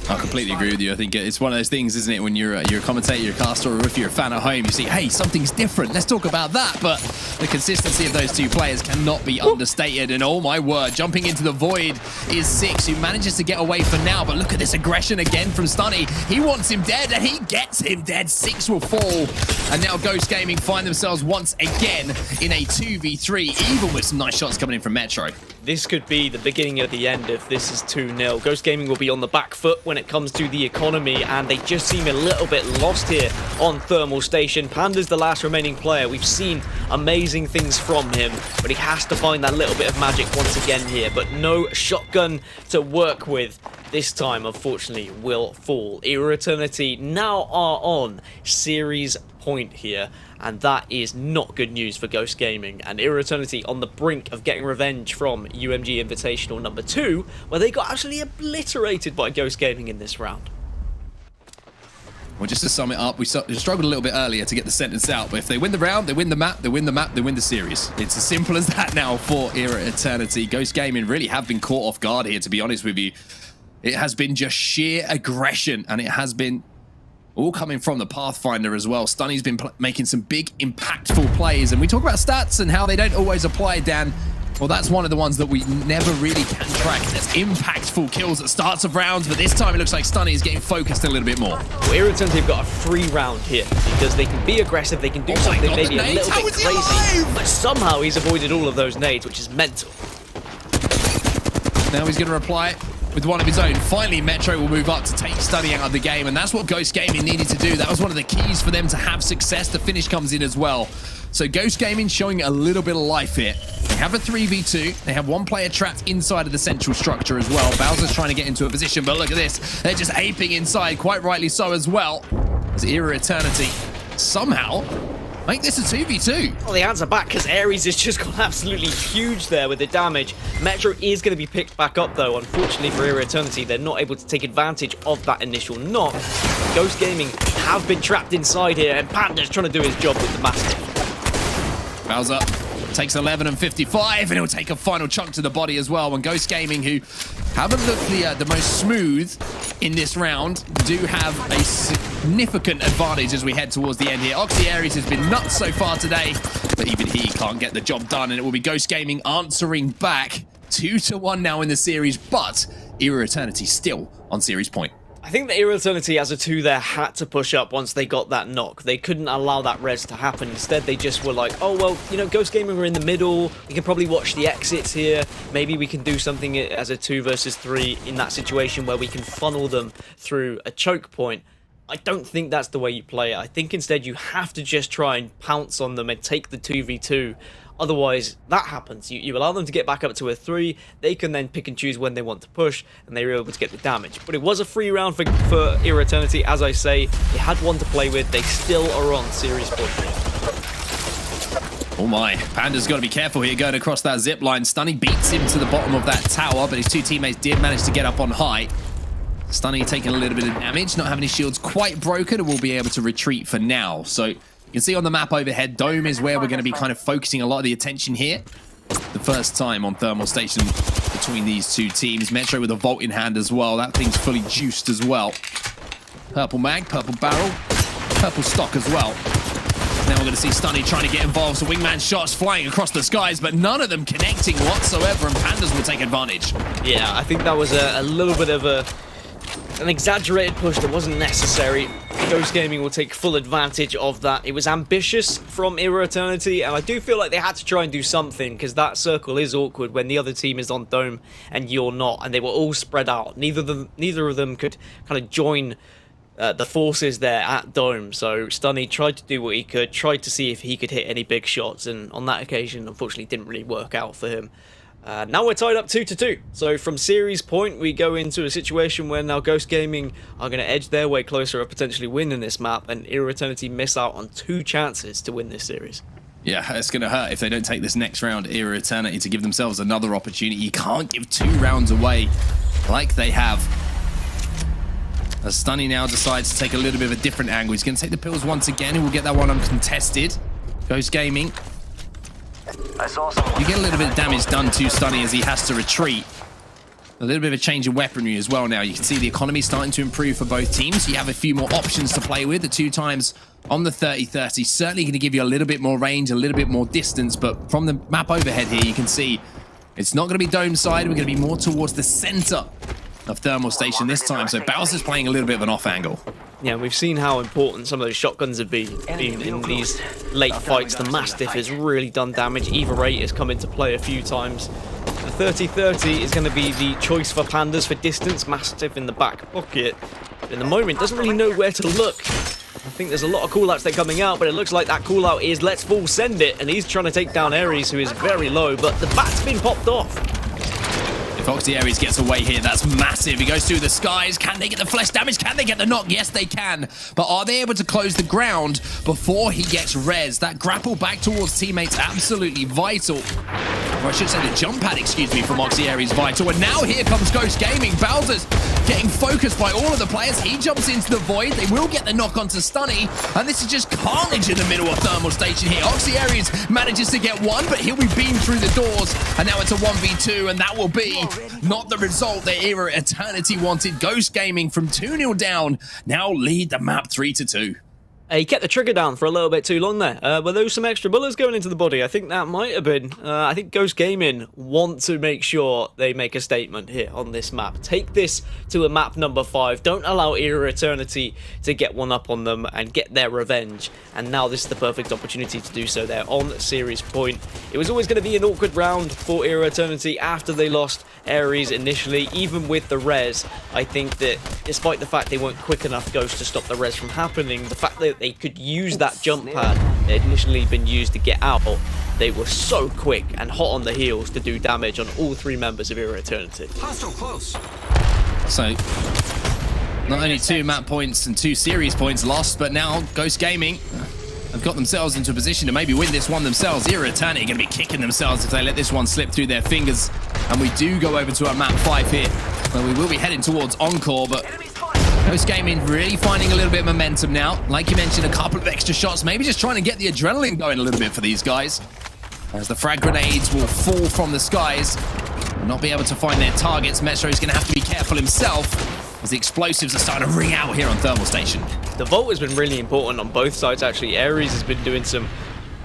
I completely agree with you. I think it's one of those things, isn't it, when you're a commentator, you're a caster, or if you're a fan at home, you see, hey, something's different, let's talk about that. But the consistency of those two players cannot be understated. And oh my word, jumping into the void is 6, who manages to get away for now. But look at this aggression again from Stuhni. He wants him dead, and he gets him dead. 6 will fall. And now Ghost Gaming find themselves once again in a 2v3, even with some nice shots coming in from Metro. This could be the beginning of the end if this is 2-0. Ghost Gaming will be on the back foot when it comes to the economy, and they just seem a little bit lost here on Thermal Station. Panda's the last remaining player. We've seen amazing things from him, but he has to find that little bit of magic once again here. But no shotgun to work with this time, unfortunately, will fall. Era Eternity now are on series point here, and that is not good news for Ghost Gaming. And Era Eternity on the brink of getting revenge from UMG Invitational number 2, where they got actually obliterated by Ghost Gaming in this round. Well, just to sum it up, we struggled a little bit earlier to get the sentence out, but if they win the round, they win the map, they win the map, they win the series. It's as simple as that now for Era Eternity. Ghost Gaming really have been caught off guard here, to be honest with you. It has been just sheer aggression, and it has been all coming from the Pathfinder as well. Stuhni's been making some big, impactful plays, and we talk about stats and how they don't always apply, Dan. Well, that's one of the ones that we never really can track. There's impactful kills at starts of rounds, but this time it looks like Stuhni is getting focused a little bit more. Well, Era Eternity have got a free round here because they can be aggressive, they can do something maybe a little bit crazy, but somehow he's avoided all of those nades, which is mental. Now he's going to reply with one of his own. Finally, Metro will move up to take Stuhni out of the game, and that's what Ghost Gaming needed to do. That was one of the keys for them to have success. The finish comes in as well. So Ghost Gaming showing a little bit of life here. They have a 3v2. They have one player trapped inside of the central structure as well. Bowser's trying to get into a position, but look at this. They're just aping inside, quite rightly so as well. As Era Eternity somehow make this a 2v2. Well, the answer back because Ares has just gone absolutely huge there with the damage. Metro is going to be picked back up though. Unfortunately for Era Eternity, they're not able to take advantage of that initial knock. Ghost Gaming have been trapped inside here, and Pandxrz trying to do his job with the Mastiff. Bowser takes 11 and 55, and he'll take a final chunk to the body as well. And Ghost Gaming, who haven't looked the most smooth in this round, do have a significant advantage as we head towards the end here. Oxy Ares has been nuts so far today, but even he can't get the job done, and it will be Ghost Gaming answering back. 2-1 now in the series, but Era Eternity still on series point. I think the Era Eternity as a 2 there had to push up once they got that knock. They couldn't allow that res to happen. Instead, they just were like, oh, well, you know, Ghost Gaming are in the middle. We can probably watch the exits here. Maybe we can do something as a 2 versus 3 in that situation where we can funnel them through a choke point. I don't think that's the way you play it. I think instead you have to just try and pounce on them and take the 2v2. Otherwise, that happens. You allow them to get back up to a 3, they can then pick and choose when they want to push, and they were able to get the damage. But it was a free round for Era Eternity, as I say. They had one to play with, they still are on series point here. Oh my, Panda's got to be careful here going across that zip line. Stuhni beats him to the bottom of that tower, but his two teammates did manage to get up on high. Stuhni taking a little bit of damage, not having his shields quite broken, and will be able to retreat for now. So you can see on the map overhead, Dome is where we're going to be kind of focusing a lot of the attention here. The first time on Thermal Station between these two teams. Metro with a Vault in hand as well. That thing's fully juiced as well. Purple mag, purple barrel, purple stock as well. Now we're going to see Stuhni trying to get involved. So wingman shots flying across the skies, but none of them connecting whatsoever, and Pandas will take advantage. Yeah, I think that was a little bit of an exaggerated push that wasn't necessary. Ghost Gaming will take full advantage of that. It was ambitious from Era Eternity, and I do feel like they had to try and do something, because that circle is awkward when the other team is on Dome and you're not, and they were all spread out. Neither of them could kind of join the forces there at Dome. So Stuhni tried to do what he could, tried to see if he could hit any big shots, and on that occasion, unfortunately, didn't really work out for him. Now we're tied up 2-2. So from series point, we go into a situation where now Ghost Gaming are going to edge their way closer of potentially winning this map, and Era Eternity miss out on 2 chances to win this series. Yeah, it's going to hurt if they don't take this next round, Era Eternity, to give themselves another opportunity. You can't give 2 rounds away like they have. As Stuhni now decides to take a little bit of a different angle. He's going to take the pills once again, and we'll get that one uncontested. Ghost Gaming. You get a little bit of damage done to Stuhni as he has to retreat. A little bit of a change in weaponry as well now. You can see the economy starting to improve for both teams. You have a few more options to play with. The 2 times on the 30-30 certainly going to give you a little bit more range, a little bit more distance. But from the map overhead here, you can see it's not going to be Dome side. We're going to be more towards the center of Thermal Station this time. So Bowser's playing a little bit of an off angle. Yeah, we've seen how important some of those shotguns have been in these late fights. The Mastiff has really done damage. Eva 8 has come into play a few times. The 30-30 is going to be the choice for Pandas for distance. Mastiff in the back pocket. But in the moment, doesn't really know where to look. I think there's a lot of callouts that are coming out, but it looks like that callout is let's full send it, and he's trying to take down Ares, who is very low, but the bat's been popped off. If Ares gets away here, that's massive. He goes through the skies. Can they get the flesh damage? Can they get the knock? Yes, they can. But are they able to close the ground before he gets res? That grapple back towards teammates, absolutely vital. Or I should say the jump pad, excuse me, from Ares vital. And now here comes Ghost Gaming. Bowser's getting focused by all of the players. He jumps into the void. They will get the knock onto Stuhni. And this is just carnage in the middle of Thermal Station here. Ares manages to get one, but he'll be beamed through the doors. And now it's a 1v2, and that will be not the result that Era Eternity wanted. Ghost Gaming from 2-0 down now lead the map 3-2. He kept the trigger down for a little bit too long there. Were those some extra bullets going into the body? I think that might have been. I think Ghost Gaming want to make sure they make a statement here on this map. Take this to a map number 5. Don't allow Era Eternity to get one up on them and get their revenge. And now this is the perfect opportunity to do so there on Series Point. It was always going to be an awkward round for Era Eternity after they lost Ares initially. Even with the res, I think that despite the fact they weren't quick enough Ghost to stop the res from happening, the fact that they could use that jump pad that had initially been used to get out, they were so quick and hot on the heels to do damage on all 3 members of Era Eternity. Hostile close. So, not only 2 map points and 2 series points lost, but now Ghost Gaming have got themselves into a position to maybe win this one themselves. Era Eternity going to be kicking themselves if they let this one slip through their fingers. And we do go over to our map 5 here, where we will be heading towards Encore, but Ghost Gaming really finding a little bit of momentum now. Like you mentioned, a couple of extra shots, maybe just trying to get the adrenaline going a little bit for these guys. As the frag grenades will fall from the skies and not be able to find their targets. Metro is going to have to be careful himself as the explosives are starting to ring out here on Thermal Station. The Vault has been really important on both sides, actually. Ares has been doing some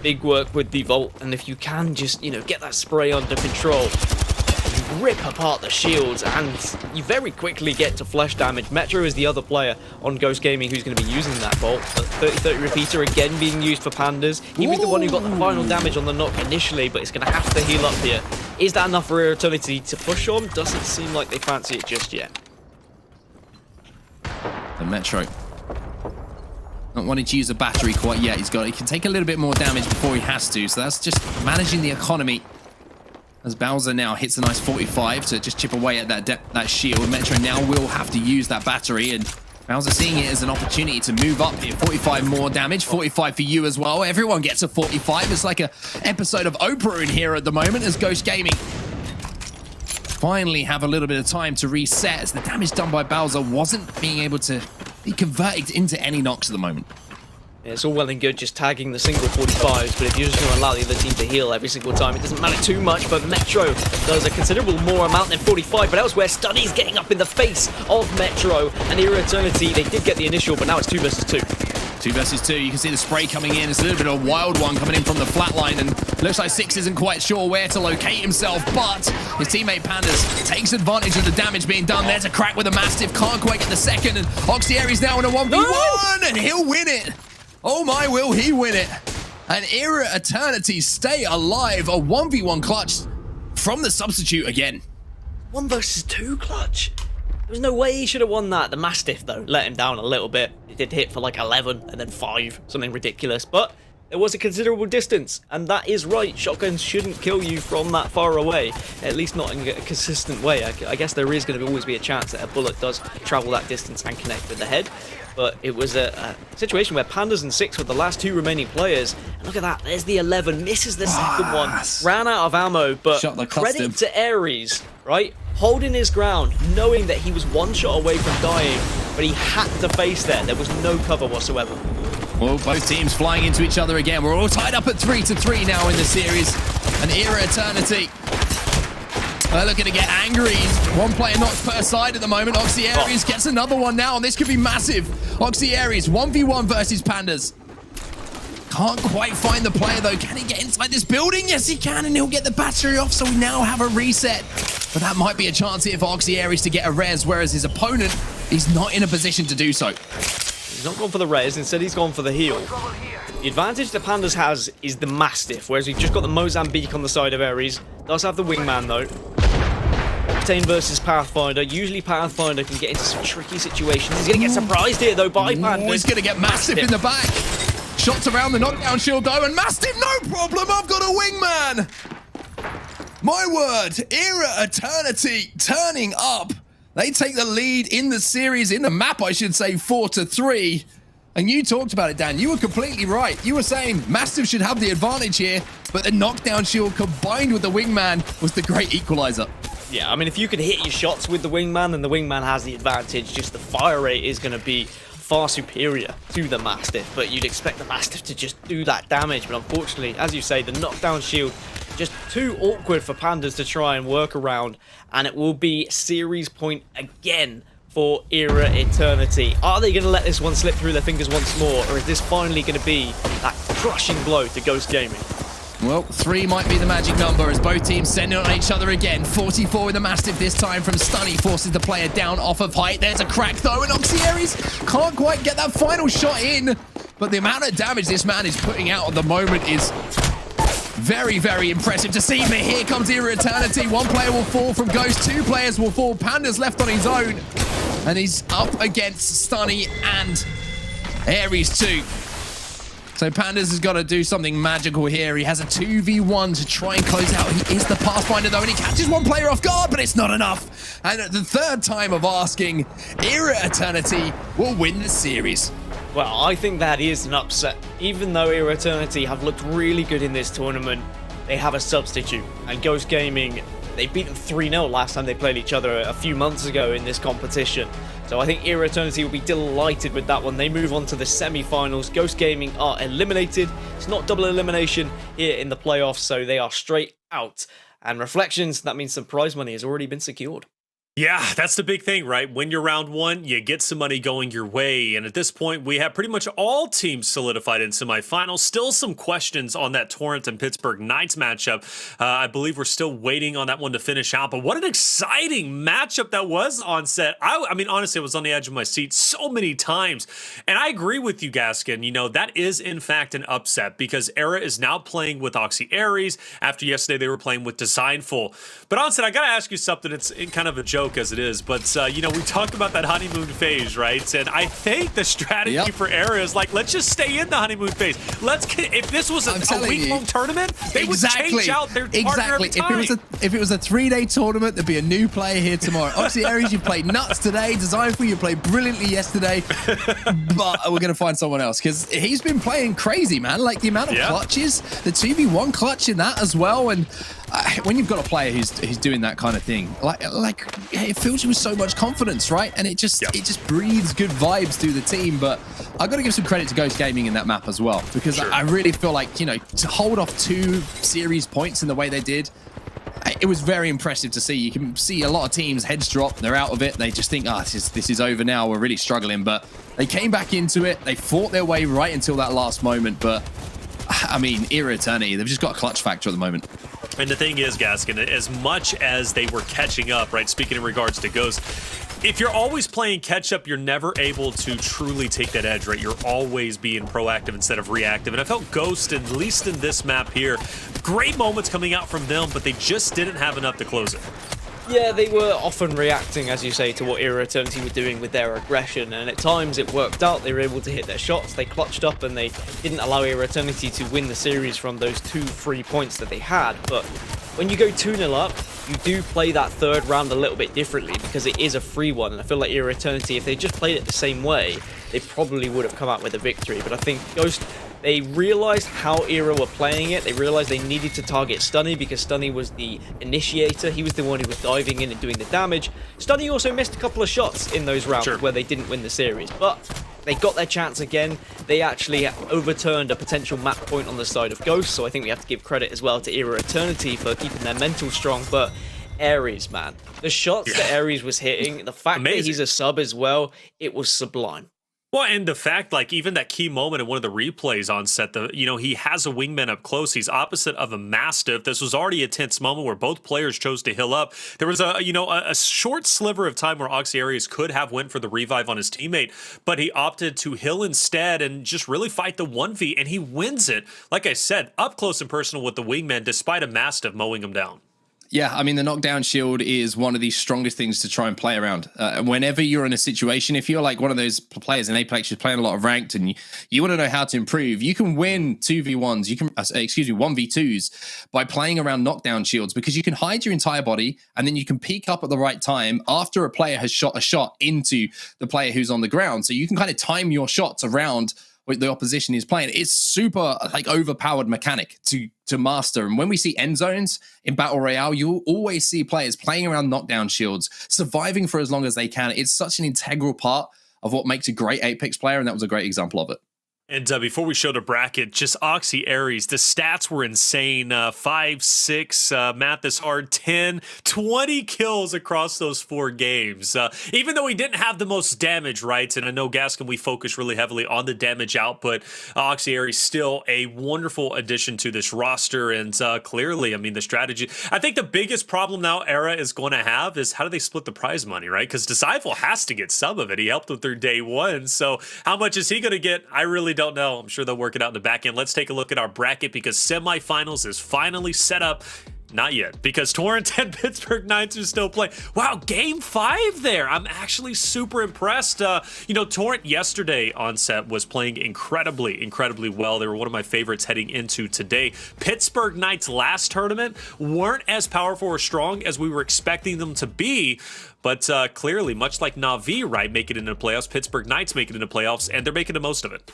big work with the Vault, and if you can just, get that spray under control, you rip apart the shields, and you very quickly get to flesh damage. Metro is the other player on Ghost Gaming who's going to be using that Vault. The 30-30 repeater again being used for Pandxrz. He was the one who got the final damage on the knock initially, but it's going to have to heal up here. Is that enough for Eternity to push on? Doesn't seem like they fancy it just yet. The Metro not wanting to use a battery quite yet. He can take a little bit more damage before he has to, so that's just managing the economy. As Bowser now hits a nice 45 to just chip away at that shield. Metro now will have to use that battery, and Bowser seeing it as an opportunity to move up here. 45 more damage, 45 for you as well. Everyone gets a 45. It's like an episode of Oprah in here at the moment as Ghost Gaming finally have a little bit of time to reset, as the damage done by Bowser wasn't being able to be converted into any knocks at the moment. Yeah, it's all well and good just tagging the single 45s, but if you're just going to allow the other team to heal every single time, it doesn't matter too much. But Metro does a considerable more amount than 45, but elsewhere, Stuhni's getting up in the face of Metro, and Era Eternity, they did get the initial, but now it's 2 versus 2. 2 versus 2, you can see the spray coming in. It's a little bit of a wild one coming in from the flatline, and looks like Six isn't quite sure where to locate himself, but his teammate Pandxrz takes advantage of the damage being done. There's a crack with a Mastiff, can't quite get the second, and Ares now in a 1v1, and he'll win it. Oh my, will he win it? And Era Eternity stay alive, a 1v1 clutch from the substitute again. 1 versus 2 clutch. There's no way he should have won that. The Mastiff, though, let him down a little bit. It did hit for like 11 and then 5, something ridiculous. But there was a considerable distance, and that is right. Shotguns shouldn't kill you from that far away, at least not in a consistent way. I guess there is going to always be a chance that a bullet does travel that distance and connect with the head. But it was a situation where Pandxrz and Six were the last 2 remaining players. And look at that, there's the 11, misses the second one, ran out of ammo, but credit to Ares, right? Holding his ground, knowing that he was 1 shot away from dying, but he had to face there. There was no cover whatsoever. Well, both teams flying into each other again. We're all tied up at 3-3 now in the series. And Era Eternity looking to get angry. 1 player knocks per side at the moment. Ares gets another one now, and this could be massive. Ares 1v1 versus Pandxrz. Can't quite find the player though. Can he get inside this building? Yes, he can, and he'll get the battery off, so we now have a reset. But that might be a chance here for Ares to get a res, whereas his opponent is not in a position to do so. He's not gone for the res, instead he's gone for the heal. The advantage that Pandxrz has is the Mastiff, whereas we've just got the Mozambique on the side of Ares. Does have the wingman though. Octane versus Pathfinder. Usually Pathfinder can get into some tricky situations. He's going to get surprised here, though, by Pandxrz. He's going to get Mastiff in the back. Shots around the knockdown shield, though, and Mastiff, no problem. I've got a wingman. My word, Era Eternity turning up. They take the lead in the series, in the map, I should say, 4-3. And you talked about it, Dan. You were completely right. You were saying Mastiff should have the advantage here, but the knockdown shield combined with the wingman was the great equalizer. Yeah, I mean, if you can hit your shots with the wingman, then the wingman has the advantage. Just the fire rate is going to be far superior to the Mastiff, but you'd expect the Mastiff to just do that damage. But unfortunately, as you say, the knockdown shield just too awkward for Pandxrz to try and work around, and it will be series point again for Era Eternity. Are they going to let this one slip through their fingers once more, or is this finally going to be that crushing blow to Ghost Gaming? Well, 3 might be the magic number as both teams send it on each other again. 44 with the Mastiff this time from Stuhni, forces the player down off of height. There's a crack though, and Pandxrz can't quite get that final shot in. But the amount of damage this man is putting out at the moment is very, very impressive to see. But here comes Era Eternity. 1 player will fall from Ghost, 2 players will fall. Pandxrz left on his own, and he's up against Stuhni and Ares too. So Pandxrz has got to do something magical here. He has a 2v1 to try and close out. He is the Pathfinder though, and he catches 1 player off guard, but it's not enough. And at the 3rd time of asking, Era Eternity will win the series. Well, I think that is an upset. Even though Era Eternity have looked really good in this tournament, they have a substitute. And Ghost Gaming, they beat them 3-0 last time they played each other a few months ago in this competition. So I think Era Eternity will be delighted with that one. They move on to the semi-finals. Ghost Gaming are eliminated. It's not double elimination here in the playoffs, so they are straight out. And Reflections, that means some prize money has already been secured. Yeah, that's the big thing, right? When you're round 1, you get some money going your way. And at this point, we have pretty much all teams solidified in semifinals. Still some questions on that Torrent and Pittsburgh Knights matchup. I believe we're still waiting on that one to finish out. But what an exciting matchup that was on set. I mean, honestly, I was on the edge of my seat so many times. And I agree with you, Gaskin. You know, that is, in fact, an upset because Era is now playing with Oxy Ares. After yesterday, they were playing with Dezignful. But on set, I got to ask you something. It's kind of a joke as it is, but you know, we talked about that honeymoon phase, right? And I think the strategy for Era is like, let's just stay in the honeymoon phase. If this was a week-long tournament, they would change out their partner every time. If it was a 3-day tournament, there'd be a new player here tomorrow. Obviously, Ares, you played nuts today. Dezignful, you played brilliantly yesterday, but we're gonna find someone else because he's been playing crazy, man. Like the amount of clutches, the 2v1 clutch in that as well, and when you've got a player who's doing that kind of thing, like it fills you with so much confidence, right? And it just breathes good vibes through the team. But I got to give some credit to Ghost Gaming in that map as well, because I really feel like, you know, to hold off 2 series points in the way they did, it was very impressive to see. You can see a lot of teams heads drop, they're out of it, they just think, this is over now, we're really struggling. But they came back into it, they fought their way right until that last moment. But I mean, Era Eternity, they've just got a clutch factor at the moment. And the thing is, Gaskin, as much as they were catching up, right, speaking in regards to Ghost, if you're always playing catch-up, you're never able to truly take that edge, right? You're always being proactive instead of reactive. And I felt Ghost, at least in this map here, great moments coming out from them, but they just didn't have enough to close it. Yeah, they were often reacting, as you say, to what Era Eternity were doing with their aggression, and at times it worked out. They were able to hit their shots, they clutched up, and they didn't allow Era Eternity to win the series from those 2 free points that they had. But when you go 2-0 up, you do play that 3rd round a little bit differently because it is a free one, and I feel like Era Eternity, if they just played it the same way, they probably would have come out with a victory. But I think Ghost, they realized how Era were playing it. They realized they needed to target Stuhni because Stuhni was the initiator. He was the one who was diving in and doing the damage. Stuhni also missed a couple of shots in those rounds where they didn't win the series, but they got their chance again. They actually overturned a potential map point on the side of Ghost, so I think we have to give credit as well to Era Eternity for keeping their mental strong. But Ares, man, the shots that Ares was hitting, the fact that he's a sub as well, it was sublime. Well, and the fact, like, even that key moment in one of the replays on set, you know, he has a wingman up close. He's opposite of a Mastiff. This was already a tense moment where both players chose to heal up. There was a short sliver of time where Oxy Ares could have went for the revive on his teammate, but he opted to heal instead and just really fight the 1v, and he wins it. Like I said, up close and personal with the wingman, despite a Mastiff mowing him down. Yeah, I mean, the knockdown shield is one of the strongest things to try and play around. Whenever you're in a situation, if you're like one of those players in Apex who's playing a lot of ranked and you want to know how to improve, you can win 2v1s, you can, 1v2s by playing around knockdown shields, because you can hide your entire body and then you can peek up at the right time after a player has shot a shot into the player who's on the ground. So you can kind of time your shots around what the opposition is playing. It's super like overpowered mechanic to master. And when we see end zones in Battle Royale, you'll always see players playing around knockdown shields, surviving for as long as they can. It's such an integral part of what makes a great Apex player, and that was a great example of it. And before we show the bracket, just Aries, the stats were insane. 5, 6, math is hard, 10, 20 kills across those 4 games. Even though he didn't have the most damage, right? And I know, Gaskin, we focus really heavily on the damage output. Aries still a wonderful addition to this roster. And clearly, I mean, the strategy. I think the biggest problem now Era is going to have is how do they split the prize money, right? Because Dezignful has to get some of it. He helped with their day one. So how much is he going to get? I really don't know. I'm sure they'll work it out in the back end. Let's take a look at our bracket, because semifinals is finally set up. Not yet, because Torrent and Pittsburgh Knights are still playing. Wow, game 5 there. I'm actually super impressed. Torrent yesterday on set was playing incredibly well. They were one of my favorites heading into today. Pittsburgh Knights last tournament weren't as powerful or strong as we were expecting them to be. But clearly, much like Na'Vi, right, make it into the playoffs, Pittsburgh Knights make it into playoffs, and they're making the most of it.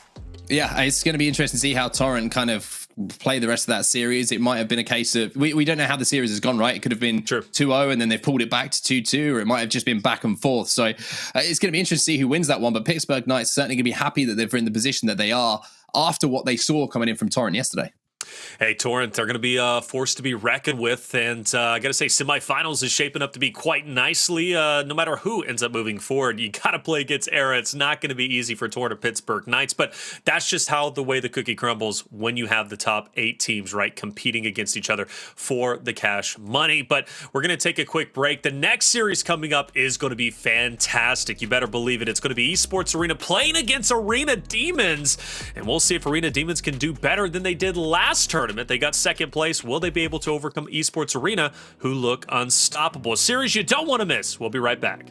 Yeah, it's going to be interesting to see how Torrent kind of play the rest of that series. It might have been a case of, we don't know how the series has gone, right? It could have been 2-0 and then they've pulled it back to 2-2, or it might have just been back and forth. So it's going to be interesting to see who wins that one. But Pittsburgh Knights certainly going to be happy that they're in the position that they are after what they saw coming in from Torrent yesterday. Hey, Torrent, they're going to be forced to be reckoned with, and I got to say, semifinals is shaping up to be quite nicely. No matter who ends up moving forward, you got to play against Era. It's not going to be easy for Torrent or Pittsburgh Knights, but that's just how the way the cookie crumbles when you have the top 8 teams, right, competing against each other for the cash money. But we're going to take a quick break. The next series coming up is going to be fantastic. You better believe it. It's going to be Esports Arena playing against Arena Demons, and we'll see if Arena Demons can do better than they did last tournament. They got second place. Will they be able to overcome Esports Arena, who look unstoppable? A series you don't want to miss. We'll be right back.